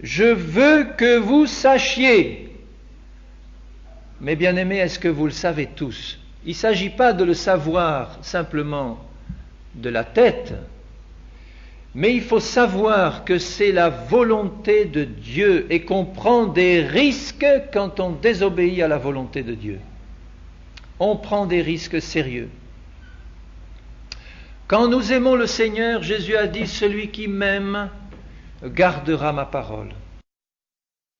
Je veux que vous sachiez. Mes bien-aimés, est-ce que vous le savez tous? Il ne s'agit pas de le savoir simplement de la tête, mais il faut savoir que c'est la volonté de Dieu et qu'on prend des risques quand on désobéit à la volonté de Dieu. On prend des risques sérieux. Quand nous aimons le Seigneur, Jésus a dit « Celui qui m'aime gardera ma parole.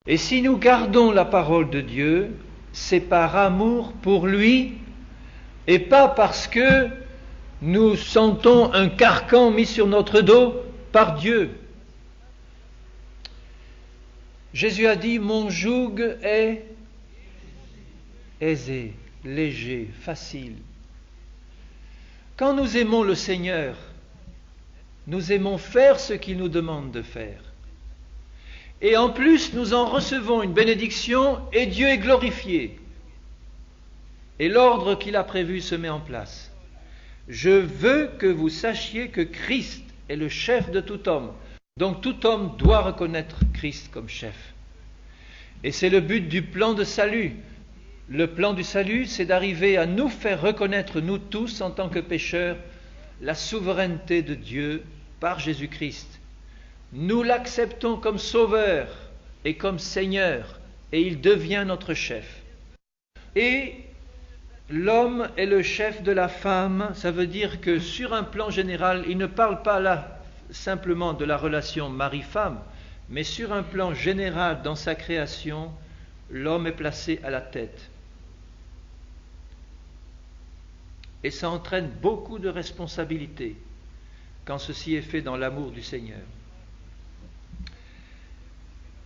Et si nous gardons la parole de Dieu, c'est par amour pour lui et pas parce que nous sentons un carcan mis sur notre dos par Dieu. Jésus a dit, mon joug est aisé, léger, facile. Quand nous aimons le Seigneur, nous aimons faire ce qu'il nous demande de faire. Et en plus, nous en recevons une bénédiction et Dieu est glorifié. Et l'ordre qu'il a prévu se met en place. Je veux que vous sachiez que Christ est le chef de tout homme. Donc tout homme doit reconnaître Christ comme chef. Et c'est le but du plan de salut. Le plan du salut, c'est d'arriver à nous faire reconnaître, nous tous, en tant que pécheurs, la souveraineté de Dieu par Jésus-Christ. Nous l'acceptons comme sauveur et comme Seigneur, et il devient notre chef. Et l'homme est le chef de la femme, ça veut dire que sur un plan général, il ne parle pas là simplement de la relation mari-femme, mais sur un plan général dans sa création, l'homme est placé à la tête. Et ça entraîne beaucoup de responsabilités quand ceci est fait dans l'amour du Seigneur.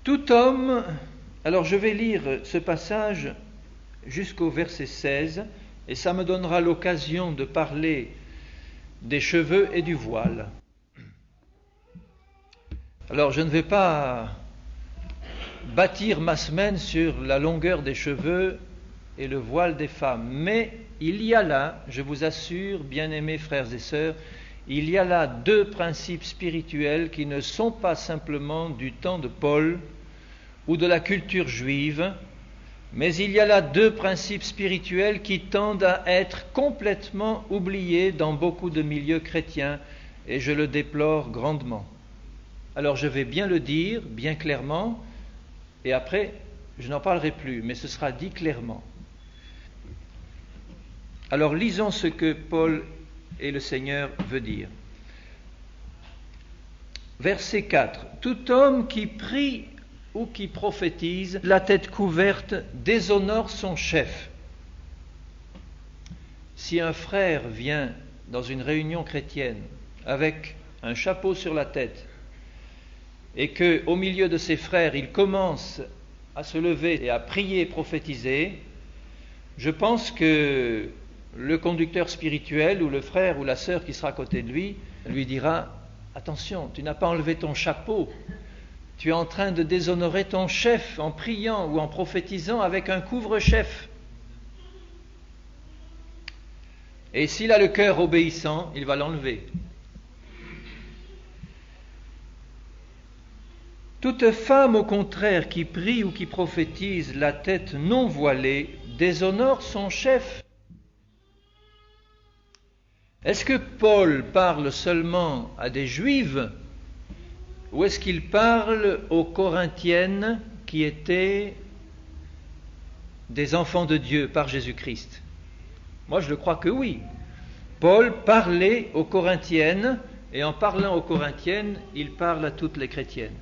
Tout homme, alors je vais lire ce passage jusqu'au verset 16, et ça me donnera l'occasion de parler des cheveux et du voile. Alors je ne vais pas bâtir ma semaine sur la longueur des cheveux et le voile des femmes, mais il y a là, je vous assure, bien-aimés frères et sœurs, il y a là deux principes spirituels qui ne sont pas simplement du temps de Paul ou de la culture juive, mais il y a là deux principes spirituels qui tendent à être complètement oubliés dans beaucoup de milieux chrétiens, et je le déplore grandement. Alors je vais bien le dire, bien clairement, et après je n'en parlerai plus, mais ce sera dit clairement. Alors lisons ce que Paul et le Seigneur veut dire. Verset 4. Tout homme qui prie ou qui prophétise, la tête couverte, déshonore son chef. Si un frère vient dans une réunion chrétienne avec un chapeau sur la tête et qu'au milieu de ses frères, il commence à se lever et à prier et prophétiser, je pense que le conducteur spirituel ou le frère ou la sœur qui sera à côté de lui dira « Attention, tu n'as pas enlevé ton chapeau, tu es en train de déshonorer ton chef en priant ou en prophétisant avec un couvre-chef. » Et s'il a le cœur obéissant, il va l'enlever. Toute femme, au contraire, qui prie ou qui prophétise la tête non voilée, déshonore son chef. Est-ce que Paul parle seulement à des Juives ou est-ce qu'il parle aux Corinthiennes qui étaient des enfants de Dieu par Jésus-Christ? Moi, je le crois que oui. Paul parlait aux Corinthiennes et en parlant aux Corinthiennes, il parle à toutes les chrétiennes.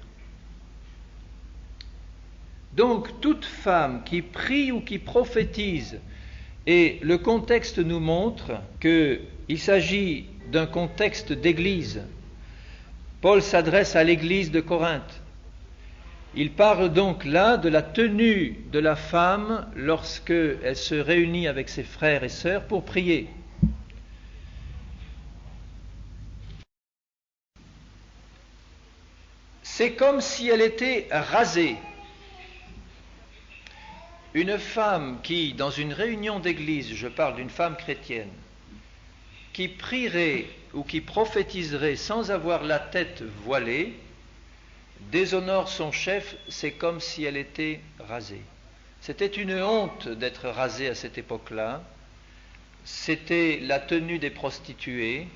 Donc, toute femme qui prie ou qui prophétise, et le contexte nous montre qu'il s'agit d'un contexte d'église. Paul s'adresse à l'église de Corinthe. Il parle donc là de la tenue de la femme lorsqu'elle se réunit avec ses frères et sœurs pour prier. C'est comme si elle était rasée. Une femme qui, dans une réunion d'église, je parle d'une femme chrétienne, qui prierait ou qui prophétiserait sans avoir la tête voilée, déshonore son chef, c'est comme si elle était rasée. C'était une honte d'être rasée à cette époque-là. C'était la tenue des prostituées.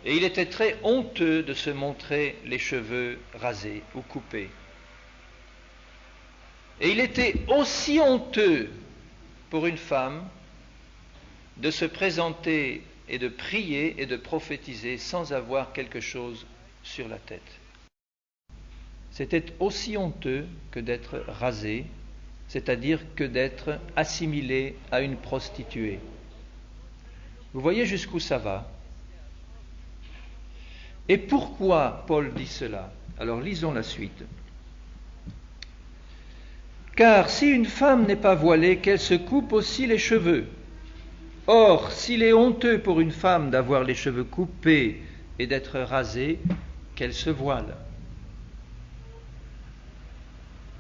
Et il était très honteux de se montrer les cheveux rasés ou coupés. Et il était aussi honteux pour une femme de se présenter et de prier et de prophétiser sans avoir quelque chose sur la tête. c'était aussi honteux que d'être rasé, c'est-à-dire que d'être assimilé à une prostituée. Vous voyez jusqu'où ça va? Et pourquoi Paul dit cela? Alors lisons la suite. Car si une femme n'est pas voilée, qu'elle se coupe aussi les cheveux. Or, s'il est honteux pour une femme d'avoir les cheveux coupés et d'être rasée, qu'elle se voile.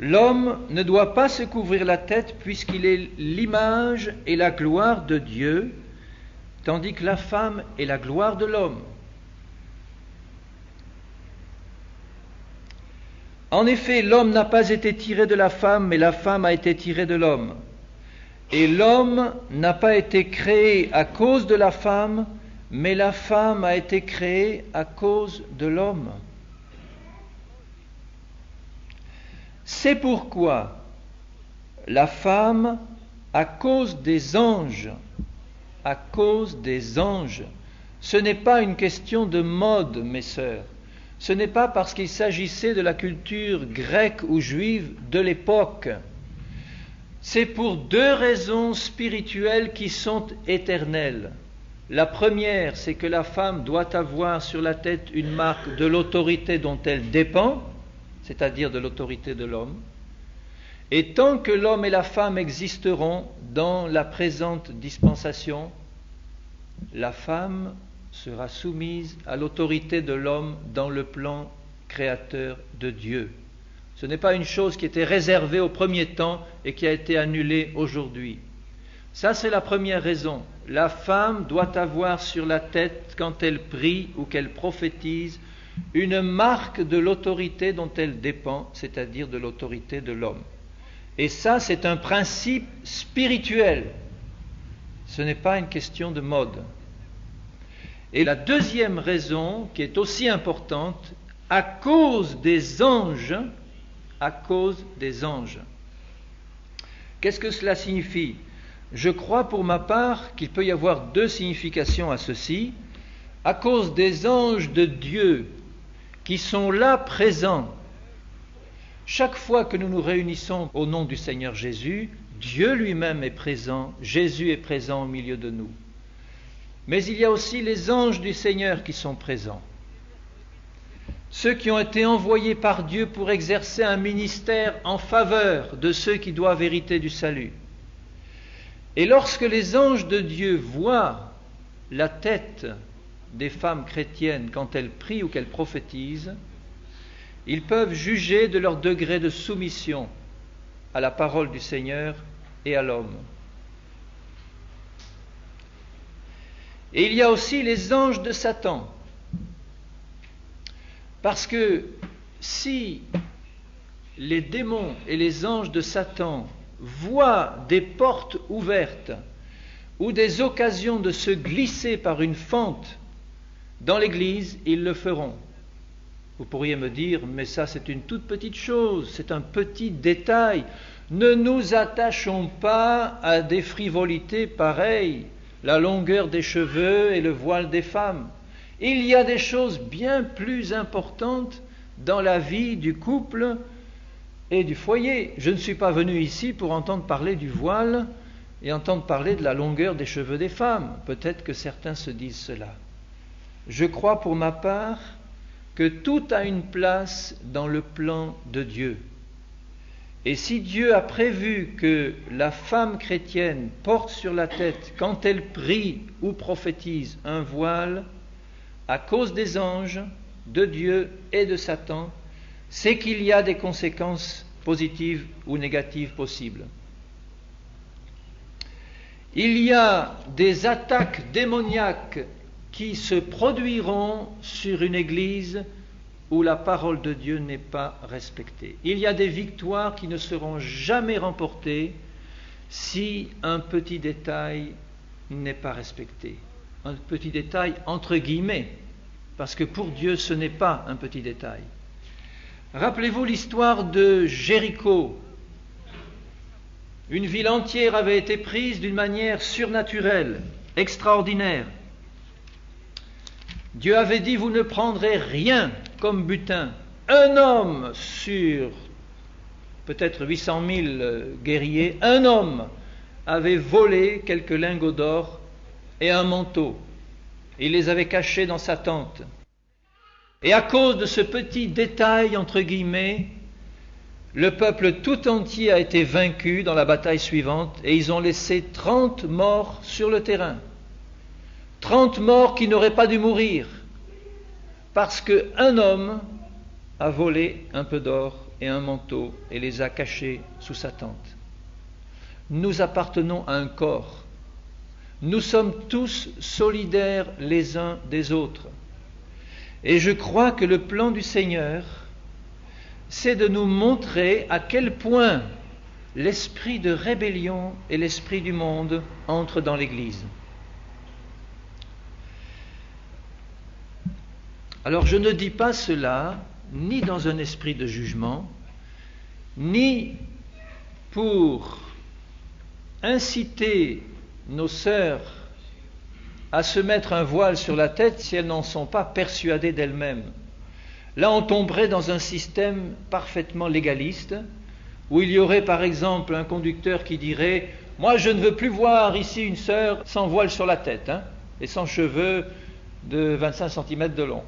L'homme ne doit pas se couvrir la tête puisqu'il est l'image et la gloire de Dieu, tandis que la femme est la gloire de l'homme. En effet, l'homme n'a pas été tiré de la femme, mais la femme a été tirée de l'homme. Et l'homme n'a pas été créé à cause de la femme, mais la femme a été créée à cause de l'homme. C'est pourquoi la femme, à cause des anges, ce n'est pas une question de mode, mes sœurs. Ce n'est pas parce qu'il s'agissait de la culture grecque ou juive de l'époque. C'est pour deux raisons spirituelles qui sont éternelles. La première, c'est que la femme doit avoir sur la tête une marque de l'autorité dont elle dépend, c'est-à-dire de l'autorité de l'homme. Et tant que l'homme et la femme existeront dans la présente dispensation, la femme sera soumise à l'autorité de l'homme dans le plan créateur de Dieu. Ce n'est pas une chose qui était réservée au premier temps et qui a été annulée aujourd'hui. Ça, c'est la première raison. La femme doit avoir sur la tête, quand elle prie ou qu'elle prophétise, une marque de l'autorité dont elle dépend, c'est-à-dire de l'autorité de l'homme. Et ça, c'est un principe spirituel. Ce n'est pas une question de mode. Et la deuxième raison, qui est aussi importante, à cause des anges. Qu'est-ce que cela signifie? Je crois pour ma part qu'il peut y avoir deux significations à ceci. À cause des anges de Dieu qui sont là présents. Chaque fois que nous nous réunissons au nom du Seigneur Jésus, Dieu lui-même est présent, Jésus est présent au milieu de nous. Mais il y a aussi les anges du Seigneur qui sont présents. Ceux qui ont été envoyés par Dieu pour exercer un ministère en faveur de ceux qui doivent hériter du salut. Et lorsque les anges de Dieu voient la tête des femmes chrétiennes quand elles prient ou qu'elles prophétisent, ils peuvent juger de leur degré de soumission à la parole du Seigneur et à l'homme. Et il y a aussi les anges de Satan. Parce que si les démons et les anges de Satan voient des portes ouvertes ou des occasions de se glisser par une fente dans l'Église, ils le feront. Vous pourriez me dire, mais ça c'est une toute petite chose, c'est un petit détail. Ne nous attachons pas à des frivolités pareilles, la longueur des cheveux et le voile des femmes. Il y a des choses bien plus importantes dans la vie du couple et du foyer. Je ne suis pas venu ici pour entendre parler du voile et entendre parler de la longueur des cheveux des femmes. Peut-être que certains se disent cela. Je crois pour ma part que tout a une place dans le plan de Dieu. Et si Dieu a prévu que la femme chrétienne porte sur la tête, quand elle prie ou prophétise, un voile, à cause des anges, de Dieu et de Satan, c'est qu'il y a des conséquences positives ou négatives possibles. Il y a des attaques démoniaques qui se produiront sur une église où la parole de Dieu n'est pas respectée. Il y a des victoires qui ne seront jamais remportées si un petit détail n'est pas respecté. Un petit détail entre guillemets, parce que pour Dieu ce n'est pas un petit détail. Rappelez-vous l'histoire de Jéricho. Une ville entière avait été prise d'une manière surnaturelle, extraordinaire. Dieu avait dit, vous ne prendrez rien comme butin, un homme sur peut-être 800 000 guerriers, un homme avait volé quelques lingots d'or et un manteau. Il les avait cachés dans sa tente. Et à cause de ce petit détail, entre guillemets, le peuple tout entier a été vaincu dans la bataille suivante et ils ont laissé 30 morts sur le terrain. 30 morts qui n'auraient pas dû mourir parce qu'un homme a volé un peu d'or et un manteau et les a cachés sous sa tente. Nous appartenons à un corps. Nous sommes tous solidaires les uns des autres. Et je crois que le plan du Seigneur, c'est de nous montrer à quel point l'esprit de rébellion et l'esprit du monde entrent dans l'Église. Alors je ne dis pas cela ni dans un esprit de jugement, ni pour inciter nos sœurs à se mettre un voile sur la tête si elles n'en sont pas persuadées d'elles-mêmes. Là, on tomberait dans un système parfaitement légaliste, où il y aurait par exemple un conducteur qui dirait « Moi, je ne veux plus voir ici une sœur sans voile sur la tête, et sans cheveux de 25 cm de long. »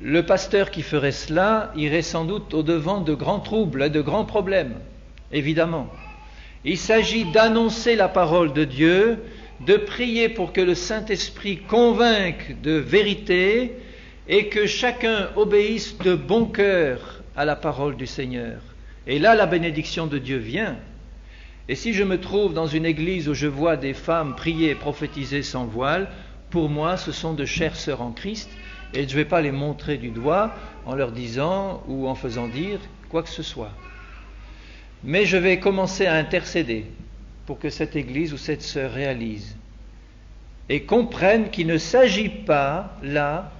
Le pasteur qui ferait cela irait sans doute au-devant de grands troubles et de grands problèmes, évidemment. Il s'agit d'annoncer la parole de Dieu, de prier pour que le Saint-Esprit convainque de vérité et que chacun obéisse de bon cœur à la parole du Seigneur. Et là, la bénédiction de Dieu vient. Et si je me trouve dans une église où je vois des femmes prier et prophétiser sans voile, pour moi, ce sont de chères sœurs en Christ, et je ne vais pas les montrer du doigt en leur disant ou en faisant dire quoi que ce soit. Mais je vais commencer à intercéder pour que cette église ou cette sœur réalise et comprenne qu'il ne s'agit pas là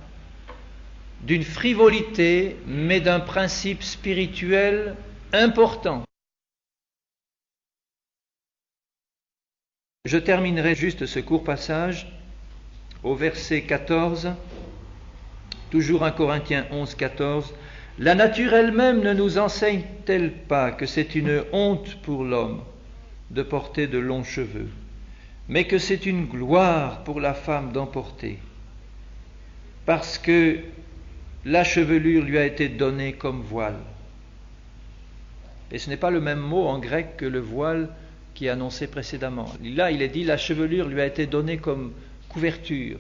d'une frivolité, mais d'un principe spirituel important. Je terminerai juste ce court passage au verset 14, toujours 1 Corinthiens 11, 14. « La nature elle-même ne nous enseigne-t-elle pas que c'est une honte pour l'homme de porter de longs cheveux, mais que c'est une gloire pour la femme d'en porter, parce que la chevelure lui a été donnée comme voile. » Et ce n'est pas le même mot en grec que le voile qui est annoncé précédemment. Là, il est dit la chevelure lui a été donnée comme couverture.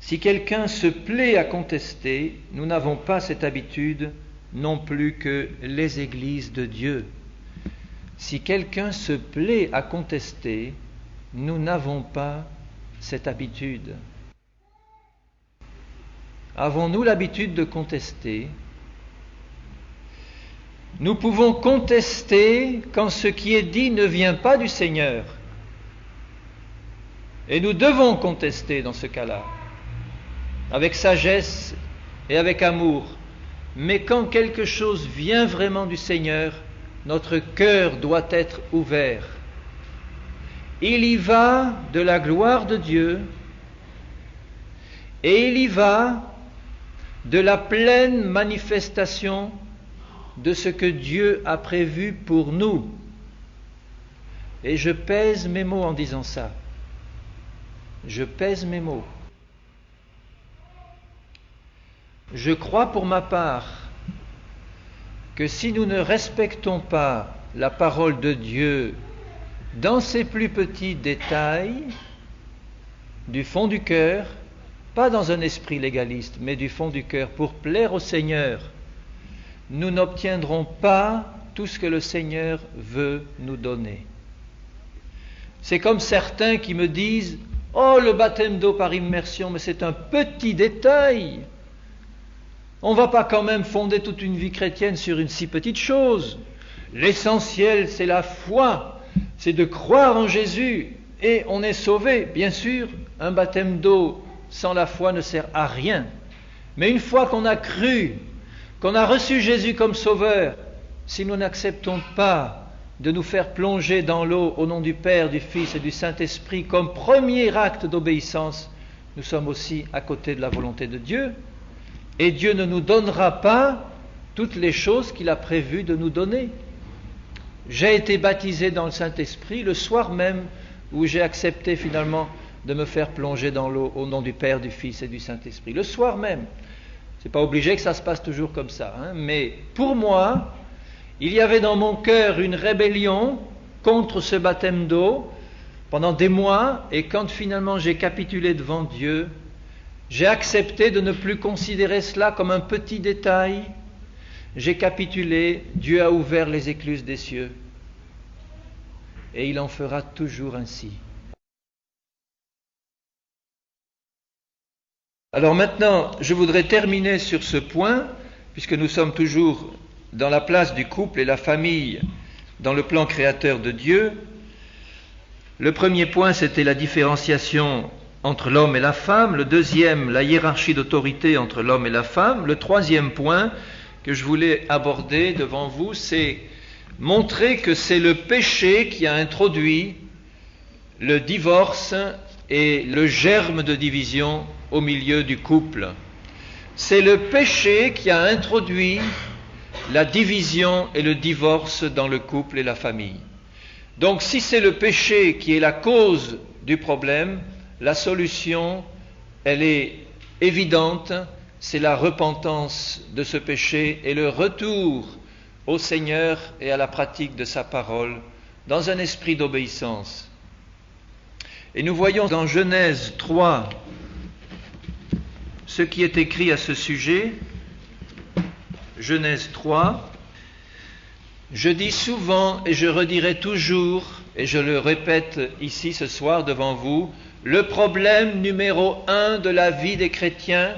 Si quelqu'un se plaît à contester, nous n'avons pas cette habitude non plus que les églises de Dieu. Si quelqu'un se plaît à contester, nous n'avons pas cette habitude. Avons-nous l'habitude de contester ? Nous pouvons contester quand ce qui est dit ne vient pas du Seigneur. Et nous devons contester dans ce cas-là, avec sagesse et avec amour. Mais quand quelque chose vient vraiment du Seigneur, notre cœur doit être ouvert. Il y va de la gloire de Dieu et il y va de la pleine manifestation de ce que Dieu a prévu pour nous. Et je pèse mes mots en disant ça. Je pèse mes mots. Je crois pour ma part que si nous ne respectons pas la parole de Dieu dans ses plus petits détails, du fond du cœur, pas dans un esprit légaliste, mais du fond du cœur, pour plaire au Seigneur, nous n'obtiendrons pas tout ce que le Seigneur veut nous donner. C'est comme certains qui me disent « Oh, le baptême d'eau par immersion, mais c'est un petit détail. On ne va pas quand même fonder toute une vie chrétienne sur une si petite chose. L'essentiel, c'est la foi, c'est de croire en Jésus et on est sauvé. » Bien sûr, un baptême d'eau sans la foi ne sert à rien. Mais une fois qu'on a cru, qu'on a reçu Jésus comme sauveur, si nous n'acceptons pas de nous faire plonger dans l'eau au nom du Père, du Fils et du Saint-Esprit comme premier acte d'obéissance, nous sommes aussi à côté de la volonté de Dieu. et Dieu ne nous donnera pas toutes les choses qu'il a prévu de nous donner. J'ai été baptisé dans le Saint-Esprit le soir même où j'ai accepté finalement de me faire plonger dans l'eau au nom du Père, du Fils et du Saint-Esprit. Le soir même. C'est pas obligé que ça se passe toujours comme ça, mais pour moi, il y avait dans mon cœur une rébellion contre ce baptême d'eau pendant des mois, et quand finalement j'ai capitulé devant Dieu, j'ai accepté de ne plus considérer cela comme un petit détail. J'ai capitulé, Dieu a ouvert les écluses des cieux, et il en fera toujours ainsi. Alors maintenant, je voudrais terminer sur ce point, puisque nous sommes toujours dans la place du couple et la famille dans le plan créateur de Dieu. Le premier point, c'était la différenciation entre l'homme et la femme. Le deuxième, la hiérarchie d'autorité entre l'homme et la femme. Le troisième point que je voulais aborder devant vous, c'est montrer que c'est le péché qui a introduit le divorce et le germe de division au milieu du couple. C'est le péché qui a introduit la division et le divorce dans le couple et la famille. Donc si c'est le péché qui est la cause du problème, la solution, elle est évidente, c'est la repentance de ce péché et le retour au Seigneur et à la pratique de sa parole dans un esprit d'obéissance. Et nous voyons dans Genèse 3 ce qui est écrit à ce sujet. Genèse 3. Je dis souvent et je redirai toujours, et je le répète ici ce soir devant vous, le problème numéro 1 de la vie des chrétiens,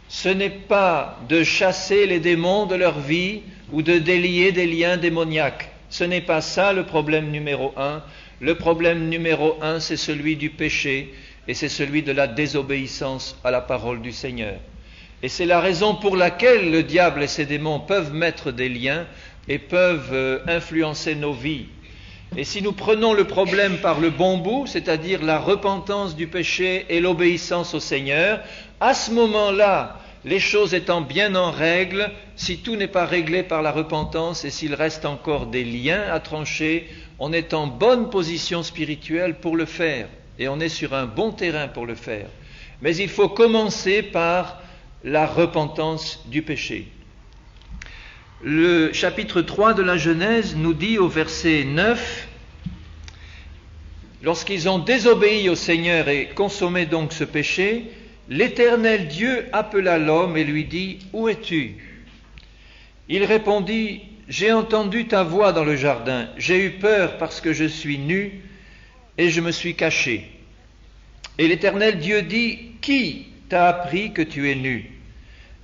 ce n'est pas de chasser les démons de leur vie ou de délier des liens démoniaques. Ce n'est pas ça le problème numéro 1. Le problème numéro 1, c'est celui du péché et c'est celui de la désobéissance à la parole du Seigneur. Et c'est la raison pour laquelle le diable et ses démons peuvent mettre des liens et peuvent influencer nos vies. Et si nous prenons le problème par le bon bout, c'est-à-dire la repentance du péché et l'obéissance au Seigneur, à ce moment-là, les choses étant bien en règle, si tout n'est pas réglé par la repentance et s'il reste encore des liens à trancher, on est en bonne position spirituelle pour le faire et on est sur un bon terrain pour le faire. Mais il faut commencer par la repentance du péché. Le chapitre 3 de la Genèse nous dit au verset 9, lorsqu'ils ont désobéi au Seigneur et consommé donc ce péché, l'Éternel Dieu appela l'homme et lui dit, « Où es-tu » Il répondit, « J'ai entendu ta voix dans le jardin, j'ai eu peur parce que je suis nu et je me suis caché. » Et l'Éternel Dieu dit, « Qui t'a appris que tu es nu?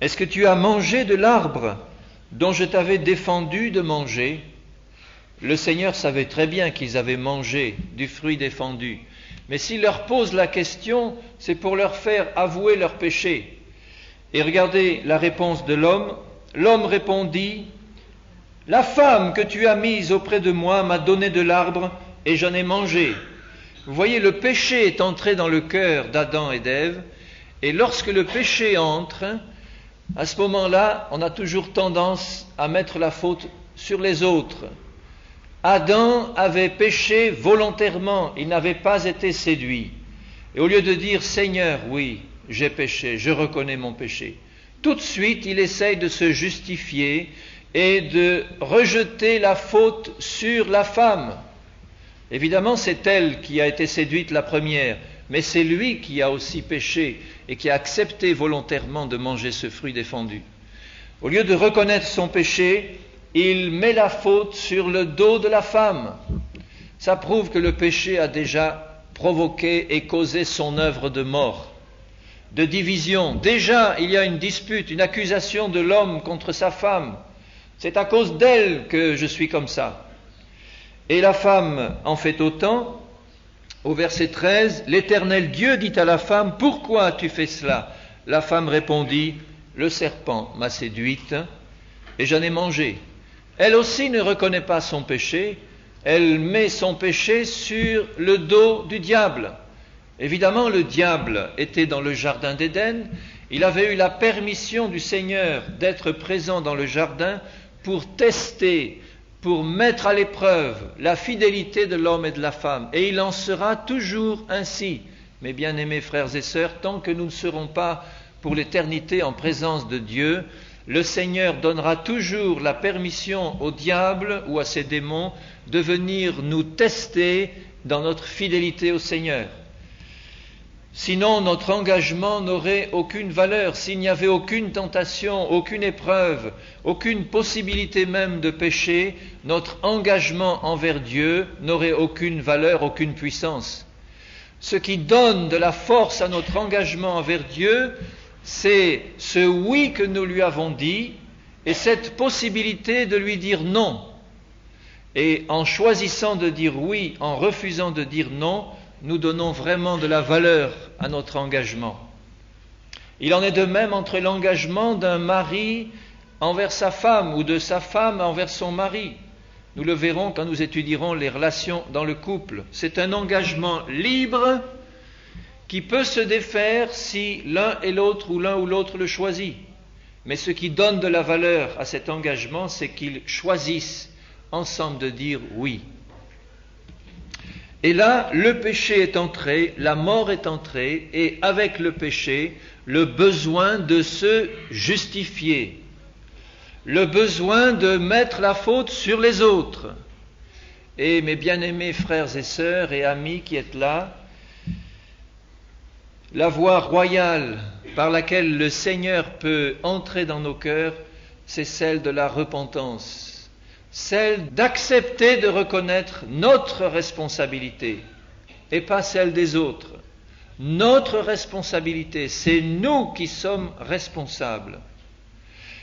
Est-ce que tu as mangé de l'arbre dont je t'avais défendu de manger ?» Le Seigneur savait très bien qu'ils avaient mangé du fruit défendu. Mais s'il leur pose la question, c'est pour leur faire avouer leur péché. Et regardez la réponse de l'homme. L'homme répondit, « La femme que tu as mise auprès de moi m'a donné de l'arbre et j'en ai mangé. » Vous voyez, le péché est entré dans le cœur d'Adam et d'Ève, et lorsque le péché entre, à ce moment-là, on a toujours tendance à mettre la faute sur les autres. Adam avait péché volontairement, il n'avait pas été séduit. Et au lieu de dire « Seigneur, oui, j'ai péché, je reconnais mon péché », tout de suite il essaye de se justifier et de rejeter la faute sur la femme. Évidemment, c'est elle qui a été séduite la première, mais c'est lui qui a aussi péché et qui a accepté volontairement de manger ce fruit défendu. Au lieu de reconnaître son péché, il met la faute sur le dos de la femme. Ça prouve que le péché a déjà provoqué et causé son œuvre de mort, de division. Déjà, il y a une dispute, une accusation de l'homme contre sa femme. C'est à cause d'elle que je suis comme ça. Et la femme en fait autant. Au verset 13, l'Éternel Dieu dit à la femme, « Pourquoi as-tu fait cela ?» La femme répondit, « Le serpent m'a séduite et j'en ai mangé. » Elle aussi ne reconnaît pas son péché, elle met son péché sur le dos du diable. Évidemment, le diable était dans le jardin d'Éden, Il avait eu la permission du Seigneur d'être présent dans le jardin pour tester, pour mettre à l'épreuve la fidélité de l'homme et de la femme. Et il en sera toujours ainsi, mes bien-aimés frères et sœurs, tant que nous ne serons pas pour l'éternité en présence de Dieu. Le Seigneur donnera toujours la permission au diable ou à ses démons de venir nous tester dans notre fidélité au Seigneur. Sinon, notre engagement n'aurait aucune valeur. S'il n'y avait aucune tentation, aucune épreuve, aucune possibilité même de péché, notre engagement envers Dieu n'aurait aucune valeur, aucune puissance. Ce qui donne de la force à notre engagement envers Dieu, c'est ce oui que nous lui avons dit et cette possibilité de lui dire non. Et en choisissant de dire oui, en refusant de dire non, nous donnons vraiment de la valeur à notre engagement. Il en est de même entre l'engagement d'un mari envers sa femme ou de sa femme envers son mari. Nous le verrons quand nous étudierons les relations dans le couple. C'est un engagement libre qui peut se défaire si l'un et l'autre ou l'un ou l'autre le choisit. Mais ce qui donne de la valeur à cet engagement, c'est qu'ils choisissent ensemble de dire oui. Et là, le péché est entré, la mort est entrée, et avec le péché, le besoin de se justifier, le besoin de mettre la faute sur les autres. Et mes bien-aimés frères et sœurs et amis qui êtes là, la voie royale par laquelle le Seigneur peut entrer dans nos cœurs, c'est celle de la repentance, celle d'accepter de reconnaître notre responsabilité et pas celle des autres. Notre responsabilité, c'est nous qui sommes responsables.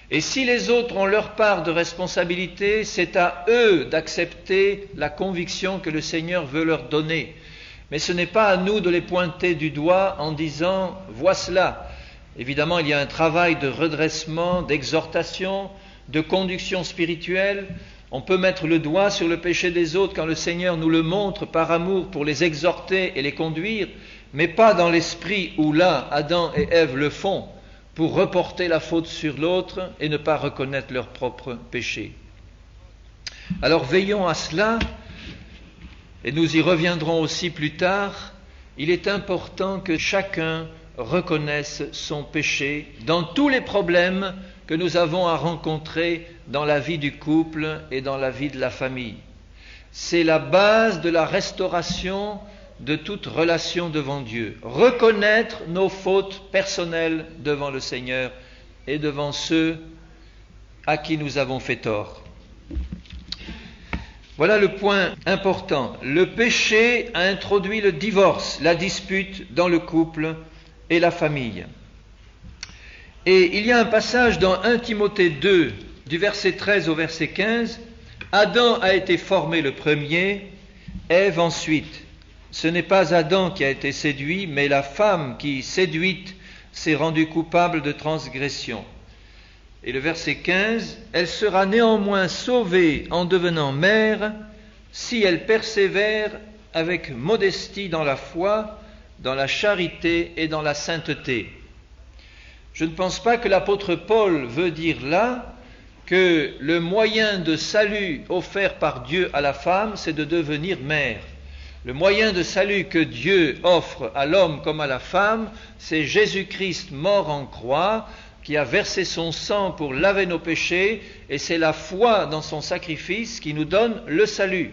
Et si les autres ont leur part de responsabilité, c'est à eux d'accepter la conviction que le Seigneur veut leur donner. Mais ce n'est pas à nous de les pointer du doigt en disant « vois cela ». Évidemment, il y a un travail de redressement, d'exhortation, de conduction spirituelle. On peut mettre le doigt sur le péché des autres quand le Seigneur nous le montre par amour pour les exhorter et les conduire, mais pas dans l'esprit où là, Adam et Ève le font, pour reporter la faute sur l'autre et ne pas reconnaître leur propre péché. Alors veillons à cela. Et nous y reviendrons aussi plus tard, il est important que chacun reconnaisse son péché dans tous les problèmes que nous avons à rencontrer dans la vie du couple et dans la vie de la famille. C'est la base de la restauration de toute relation devant Dieu. Reconnaître nos fautes personnelles devant le Seigneur et devant ceux à qui nous avons fait tort. Voilà le point important. Le péché a introduit le divorce, la dispute dans le couple et la famille. Et il y a un passage dans 1 Timothée 2, du verset 13 au verset 15. Adam a été formé le premier, Ève ensuite. Ce n'est pas Adam qui a été séduit, mais la femme qui, séduite, s'est rendue coupable de transgression. Et le verset 15, « Elle sera néanmoins sauvée en devenant mère si elle persévère avec modestie dans la foi, dans la charité et dans la sainteté. » Je ne pense pas que l'apôtre Paul veut dire là que le moyen de salut offert par Dieu à la femme, c'est de devenir mère. Le moyen de salut que Dieu offre à l'homme comme à la femme, c'est Jésus-Christ mort en croix, qui a versé son sang pour laver nos péchés, et c'est la foi dans son sacrifice qui nous donne le salut.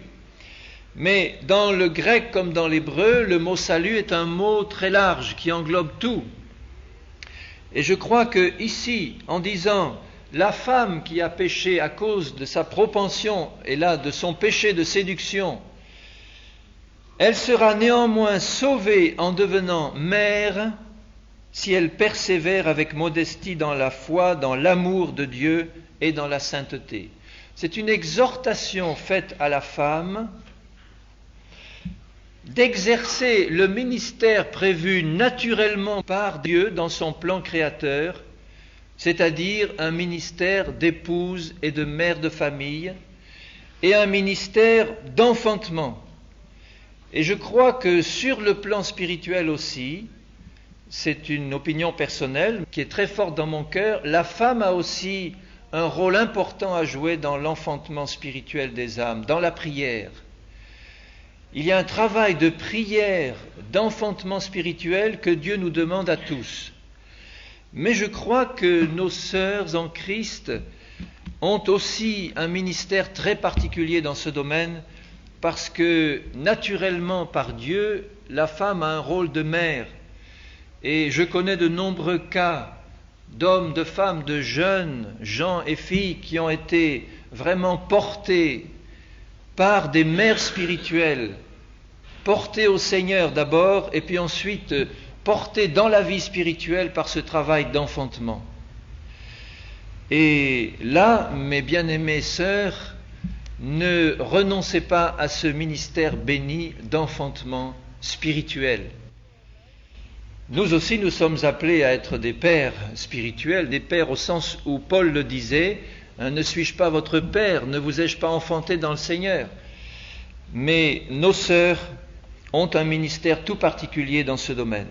Mais dans le grec comme dans l'hébreu, le mot salut est un mot très large qui englobe tout. Et je crois que ici, en disant la femme qui a péché à cause de sa propension, et là de son péché de séduction, elle sera néanmoins sauvée en devenant mère si elle persévère avec modestie dans la foi, dans l'amour de Dieu et dans la sainteté. C'est une exhortation faite à la femme d'exercer le ministère prévu naturellement par Dieu dans son plan créateur, c'est-à-dire un ministère d'épouse et de mère de famille, et un ministère d'enfantement. Et je crois que sur le plan spirituel aussi, c'est une opinion personnelle qui est très forte dans mon cœur, la femme a aussi un rôle important à jouer dans l'enfantement spirituel des âmes, dans la prière. Il y a un travail de prière, d'enfantement spirituel que Dieu nous demande à tous. Mais je crois que nos sœurs en Christ ont aussi un ministère très particulier dans ce domaine, parce que naturellement par Dieu, la femme a un rôle de mère. Et je connais de nombreux cas d'hommes, de femmes, de jeunes gens et filles qui ont été vraiment portés par des mères spirituelles, portés au Seigneur d'abord, et puis ensuite portés dans la vie spirituelle par ce travail d'enfantement. Et là, mes bien-aimées sœurs, ne renoncez pas à ce ministère béni d'enfantement spirituel. Nous aussi, nous sommes appelés à être des pères spirituels, des pères au sens où Paul le disait, ne suis-je pas votre père, ne vous ai-je pas enfanté dans le Seigneur? Mais nos sœurs ont un ministère tout particulier dans ce domaine,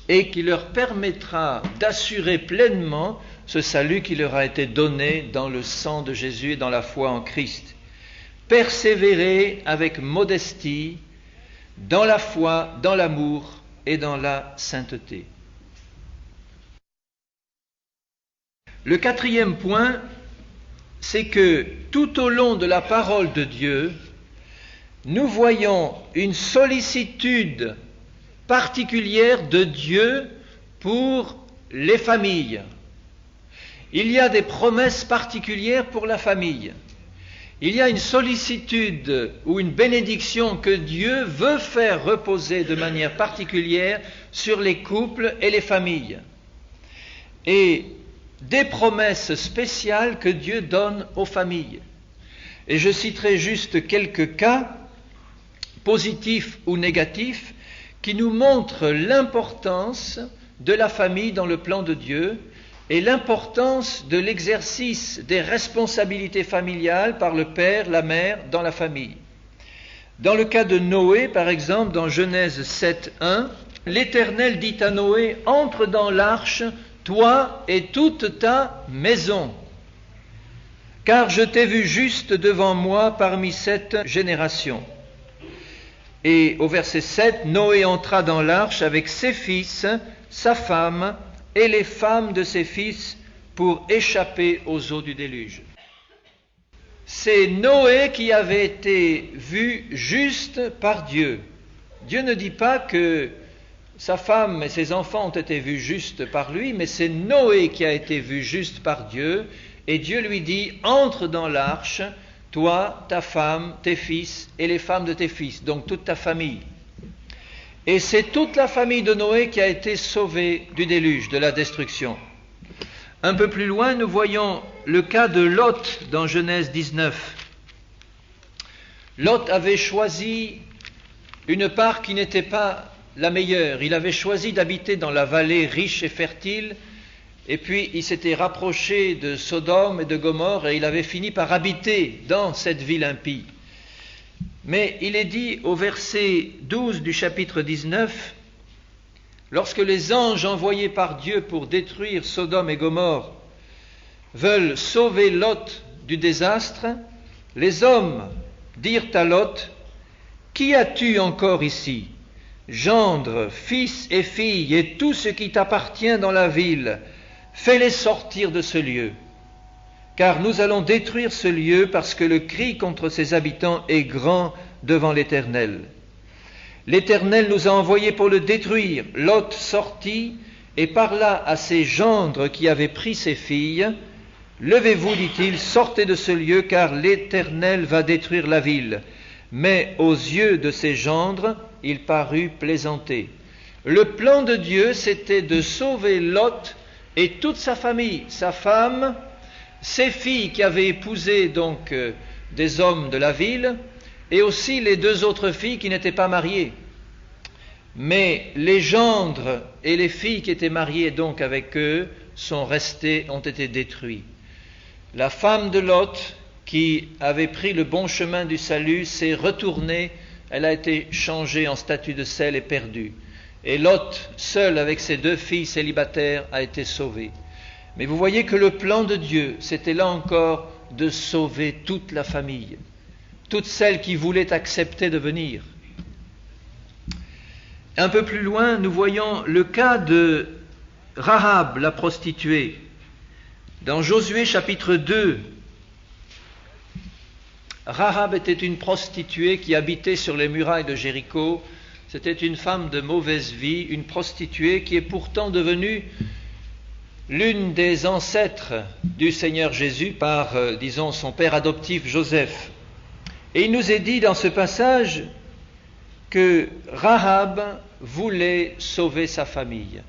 et qui leur permettra d'assurer pleinement ce salut qui leur a été donné dans le sang de Jésus et dans la foi en Christ. Persévérer avec modestie dans la foi, dans l'amour et dans la sainteté. Le quatrième point, c'est que tout au long de la parole de Dieu, nous voyons une sollicitude particulière de Dieu pour les familles. Il y a des promesses particulières pour la famille. Il y a une sollicitude ou une bénédiction que Dieu veut faire reposer de manière particulière sur les couples et les familles. Et des promesses spéciales que Dieu donne aux familles. Et je citerai juste quelques cas, positifs ou négatifs, qui nous montrent l'importance de la famille dans le plan de Dieu et l'importance de l'exercice des responsabilités familiales par le père, la mère dans la famille. Dans le cas de Noé, par exemple, dans Genèse 7:1, l'Éternel dit à Noé, « Entre dans l'arche, toi et toute ta maison, car je t'ai vu juste devant moi parmi cette génération. » Et au verset 7, Noé entra dans l'arche avec ses fils, sa femme et les femmes de ses fils pour échapper aux eaux du déluge. C'est Noé qui avait été vu juste par Dieu. Dieu ne dit pas que sa femme et ses enfants ont été vus juste par lui, mais c'est Noé qui a été vu juste par Dieu, et Dieu lui dit, entre dans l'arche, toi, ta femme, tes fils et les femmes de tes fils, donc toute ta famille. Et c'est toute la famille de Noé qui a été sauvée du déluge, de la destruction. Un peu plus loin, nous voyons le cas de Lot dans Genèse 19. Lot avait choisi une part qui n'était pas la meilleure. Il avait choisi d'habiter dans la vallée riche et fertile, et puis il s'était rapproché de Sodome et de Gomorrhe, et il avait fini par habiter dans cette ville impie. Mais il est dit au verset 12 du chapitre 19, lorsque les anges envoyés par Dieu pour détruire Sodome et Gomorrhe veulent sauver Lot du désastre, les hommes dirent à Lot, « Qui as-tu encore ici? Gendre, fils et filles, et tout ce qui t'appartient dans la ville, fais-les sortir de ce lieu. Car nous allons détruire ce lieu parce que le cri contre ses habitants est grand devant l'Éternel. L'Éternel nous a envoyés pour le détruire. » Lot sortit et parla à ses gendres qui avaient pris ses filles. « Levez-vous, dit-il, sortez de ce lieu, car l'Éternel va détruire la ville. » Mais aux yeux de ses gendres, il parut plaisanter. Le plan de Dieu, c'était de sauver Lot et toute sa famille, sa femme, ses filles qui avaient épousé donc des hommes de la ville, et aussi les deux autres filles qui n'étaient pas mariées. Mais les gendres et les filles qui étaient mariées donc avec eux ont été détruits. La femme de Lot, qui avait pris le bon chemin du salut, s'est retournée, elle a été changée en statue de sel et perdue. Et Lot, seul avec ses 2 filles célibataires, a été sauvé. Mais vous voyez que le plan de Dieu, c'était là encore de sauver toute la famille, toutes celles qui voulaient accepter de venir. Un peu plus loin, nous voyons le cas de Rahab, la prostituée. Dans Josué chapitre 2, Rahab était une prostituée qui habitait sur les murailles de Jéricho. C'était une femme de mauvaise vie, une prostituée qui est pourtant devenue l'une des ancêtres du Seigneur Jésus par, disons, son père adoptif Joseph. Et il nous est dit dans ce passage que Rahab voulait sauver sa famille.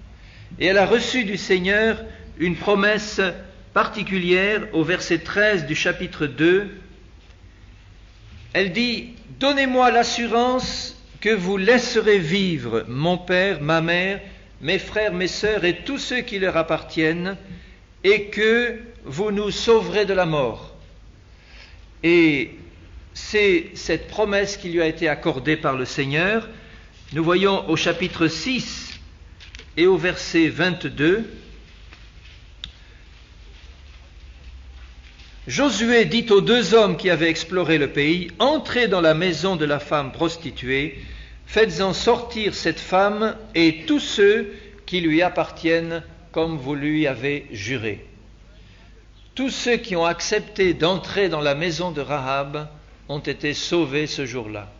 Et elle a reçu du Seigneur une promesse particulière au verset 13 du chapitre 2. Elle dit « Donnez-moi l'assurance que vous laisserez vivre mon père, ma mère, mes frères, mes sœurs et tous ceux qui leur appartiennent, et que vous nous sauverez de la mort. » Et c'est cette promesse qui lui a été accordée par le Seigneur. Nous voyons au chapitre 6 et au verset 22, Josué dit aux 2 hommes qui avaient exploré le pays, « Entrez dans la maison de la femme prostituée, faites-en sortir cette femme et tous ceux qui lui appartiennent comme vous lui avez juré. » Tous ceux qui ont accepté d'entrer dans la maison de Rahab ont été sauvés ce jour-là.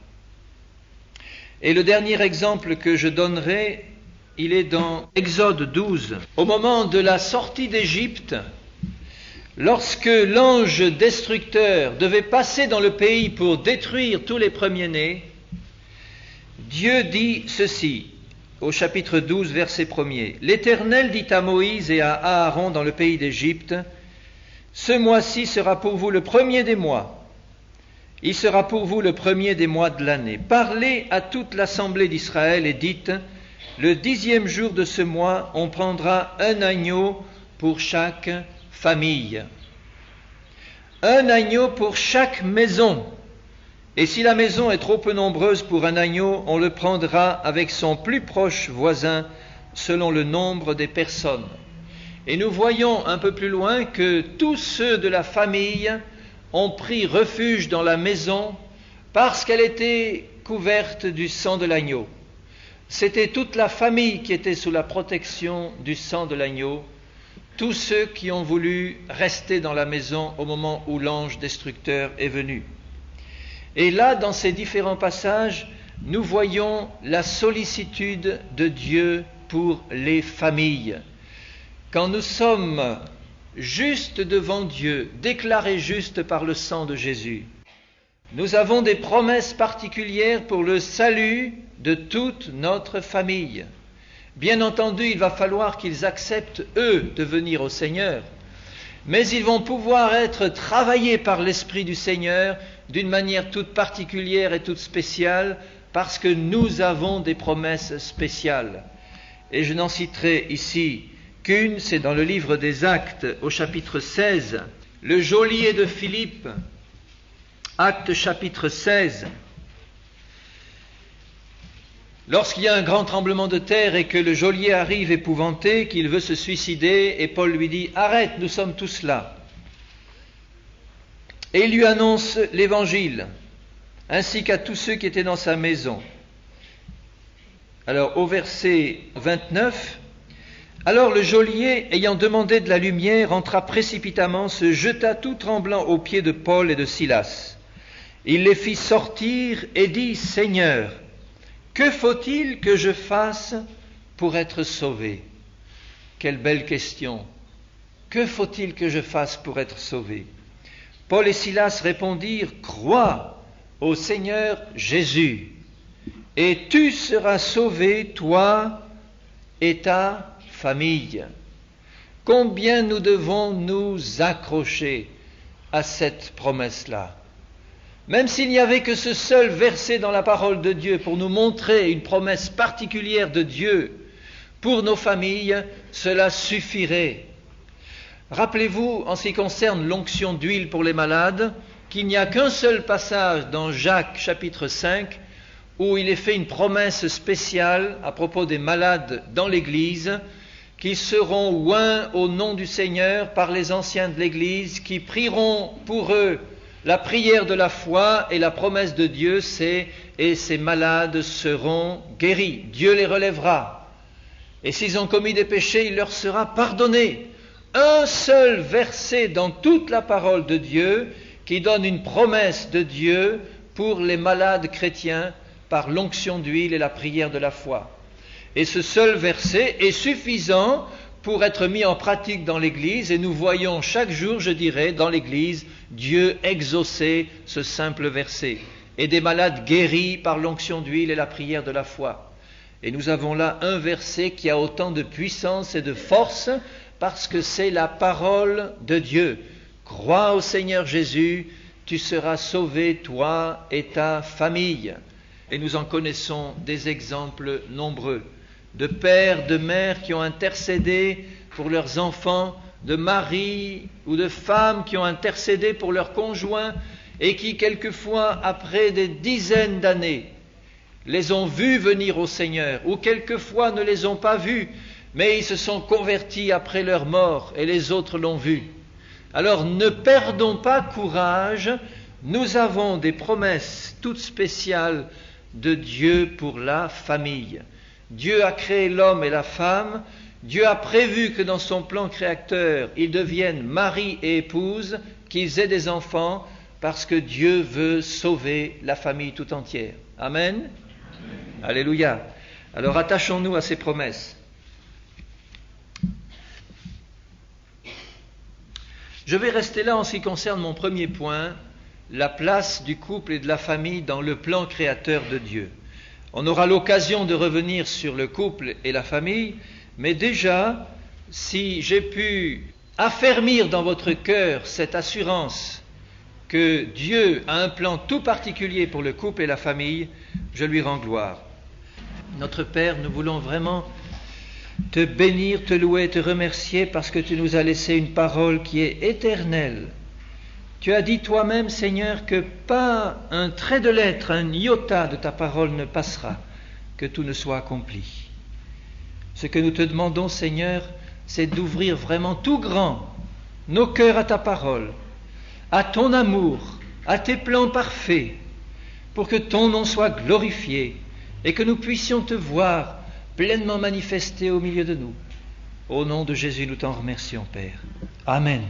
Et le dernier exemple que je donnerai, il est dans Exode 12. Au moment de la sortie d'Égypte, lorsque l'ange destructeur devait passer dans le pays pour détruire tous les premiers-nés, Dieu dit ceci, au chapitre 12, verset 1er. « L'Éternel dit à Moïse et à Aaron dans le pays d'Égypte, « Ce mois-ci sera pour vous le premier des mois. Il sera pour vous le premier des mois de l'année. Parlez à toute l'assemblée d'Israël et dites, le 10e jour de ce mois, on prendra un agneau pour chaque famille. Un agneau pour chaque maison. Et si la maison est trop peu nombreuse pour un agneau, on le prendra avec son plus proche voisin selon le nombre des personnes. » Et nous voyons un peu plus loin que tous ceux de la famille ont pris refuge dans la maison parce qu'elle était couverte du sang de l'agneau. C'était toute la famille qui était sous la protection du sang de l'agneau, tous ceux qui ont voulu rester dans la maison au moment où l'ange destructeur est venu. Et là, dans ces différents passages, nous voyons la sollicitude de Dieu pour les familles. Quand nous sommes justes devant Dieu, déclarés justes par le sang de Jésus, nous avons des promesses particulières pour le salut de toute notre famille. Bien entendu, il va falloir qu'ils acceptent, eux, de venir au Seigneur, mais ils vont pouvoir être travaillés par l'Esprit du Seigneur d'une manière toute particulière et toute spéciale, parce que nous avons des promesses spéciales. Et je n'en citerai ici qu'une, c'est dans le livre des Actes, au chapitre 16, le geôlier de Philippe, Actes chapitre 16. Lorsqu'il y a un grand tremblement de terre et que le geôlier arrive épouvanté, qu'il veut se suicider, et Paul lui dit « Arrête, nous sommes tous là ». Et il lui annonce l'évangile, ainsi qu'à tous ceux qui étaient dans sa maison. Alors au verset 29, « Alors le geôlier, ayant demandé de la lumière, entra précipitamment, se jeta tout tremblant aux pieds de Paul et de Silas. Il les fit sortir et dit « Seigneur, que faut-il que je fasse pour être sauvé ?» Quelle belle question. Que faut-il que je fasse pour être sauvé? Paul et Silas répondirent « Crois au Seigneur Jésus, et tu seras sauvé, toi et ta famille. » Combien nous devons nous accrocher à cette promesse-là? Même s'il n'y avait que ce seul verset dans la parole de Dieu pour nous montrer une promesse particulière de Dieu pour nos familles, cela suffirait. Rappelez-vous, en ce qui concerne l'onction d'huile pour les malades, qu'il n'y a qu'un seul passage dans Jacques chapitre 5 où il est fait une promesse spéciale à propos des malades dans l'Église, qui seront oints au nom du Seigneur par les anciens de l'Église, qui prieront pour eux la prière de la foi, et la promesse de Dieu, c'est « et ces malades seront guéris ». Dieu les relèvera. Et s'ils ont commis des péchés, il leur sera pardonné. Un seul verset dans toute la parole de Dieu qui donne une promesse de Dieu pour les malades chrétiens par l'onction d'huile et la prière de la foi. Et ce seul verset est suffisant pour être mis en pratique dans l'Église, et nous voyons chaque jour, je dirais, dans l'Église, Dieu exaucer ce simple verset, et des malades guéris par l'onction d'huile et la prière de la foi. Et nous avons là un verset qui a autant de puissance et de force, parce que c'est la parole de Dieu. Crois au Seigneur Jésus, tu seras sauvé, toi et ta famille. Et nous en connaissons des exemples nombreux, de pères, de mères qui ont intercédé pour leurs enfants, de maris ou de femmes qui ont intercédé pour leurs conjoints et qui, quelquefois, après des dizaines d'années, les ont vus venir au Seigneur, ou quelquefois ne les ont pas vus, mais ils se sont convertis après leur mort et les autres l'ont vu. Alors ne perdons pas courage, nous avons des promesses toutes spéciales de Dieu pour la famille. Dieu a créé l'homme et la femme, Dieu a prévu que dans son plan créateur, ils deviennent mari et épouse, qu'ils aient des enfants, parce que Dieu veut sauver la famille tout entière. Amen. Amen. Alléluia. Alors attachons-nous à ces promesses. Je vais rester là en ce qui concerne mon premier point, la place du couple et de la famille dans le plan créateur de Dieu. On aura l'occasion de revenir sur le couple et la famille, mais déjà, si j'ai pu affermir dans votre cœur cette assurance que Dieu a un plan tout particulier pour le couple et la famille, je lui rends gloire. Notre Père, nous voulons vraiment te bénir, te louer, te remercier parce que tu nous as laissé une parole qui est éternelle. Tu as dit toi-même, Seigneur, que pas un trait de lettre, un iota de ta parole ne passera, que tout ne soit accompli. Ce que nous te demandons, Seigneur, c'est d'ouvrir vraiment tout grand nos cœurs à ta parole, à ton amour, à tes plans parfaits, pour que ton nom soit glorifié et que nous puissions te voir pleinement manifesté au milieu de nous. Au nom de Jésus, nous t'en remercions, Père. Amen.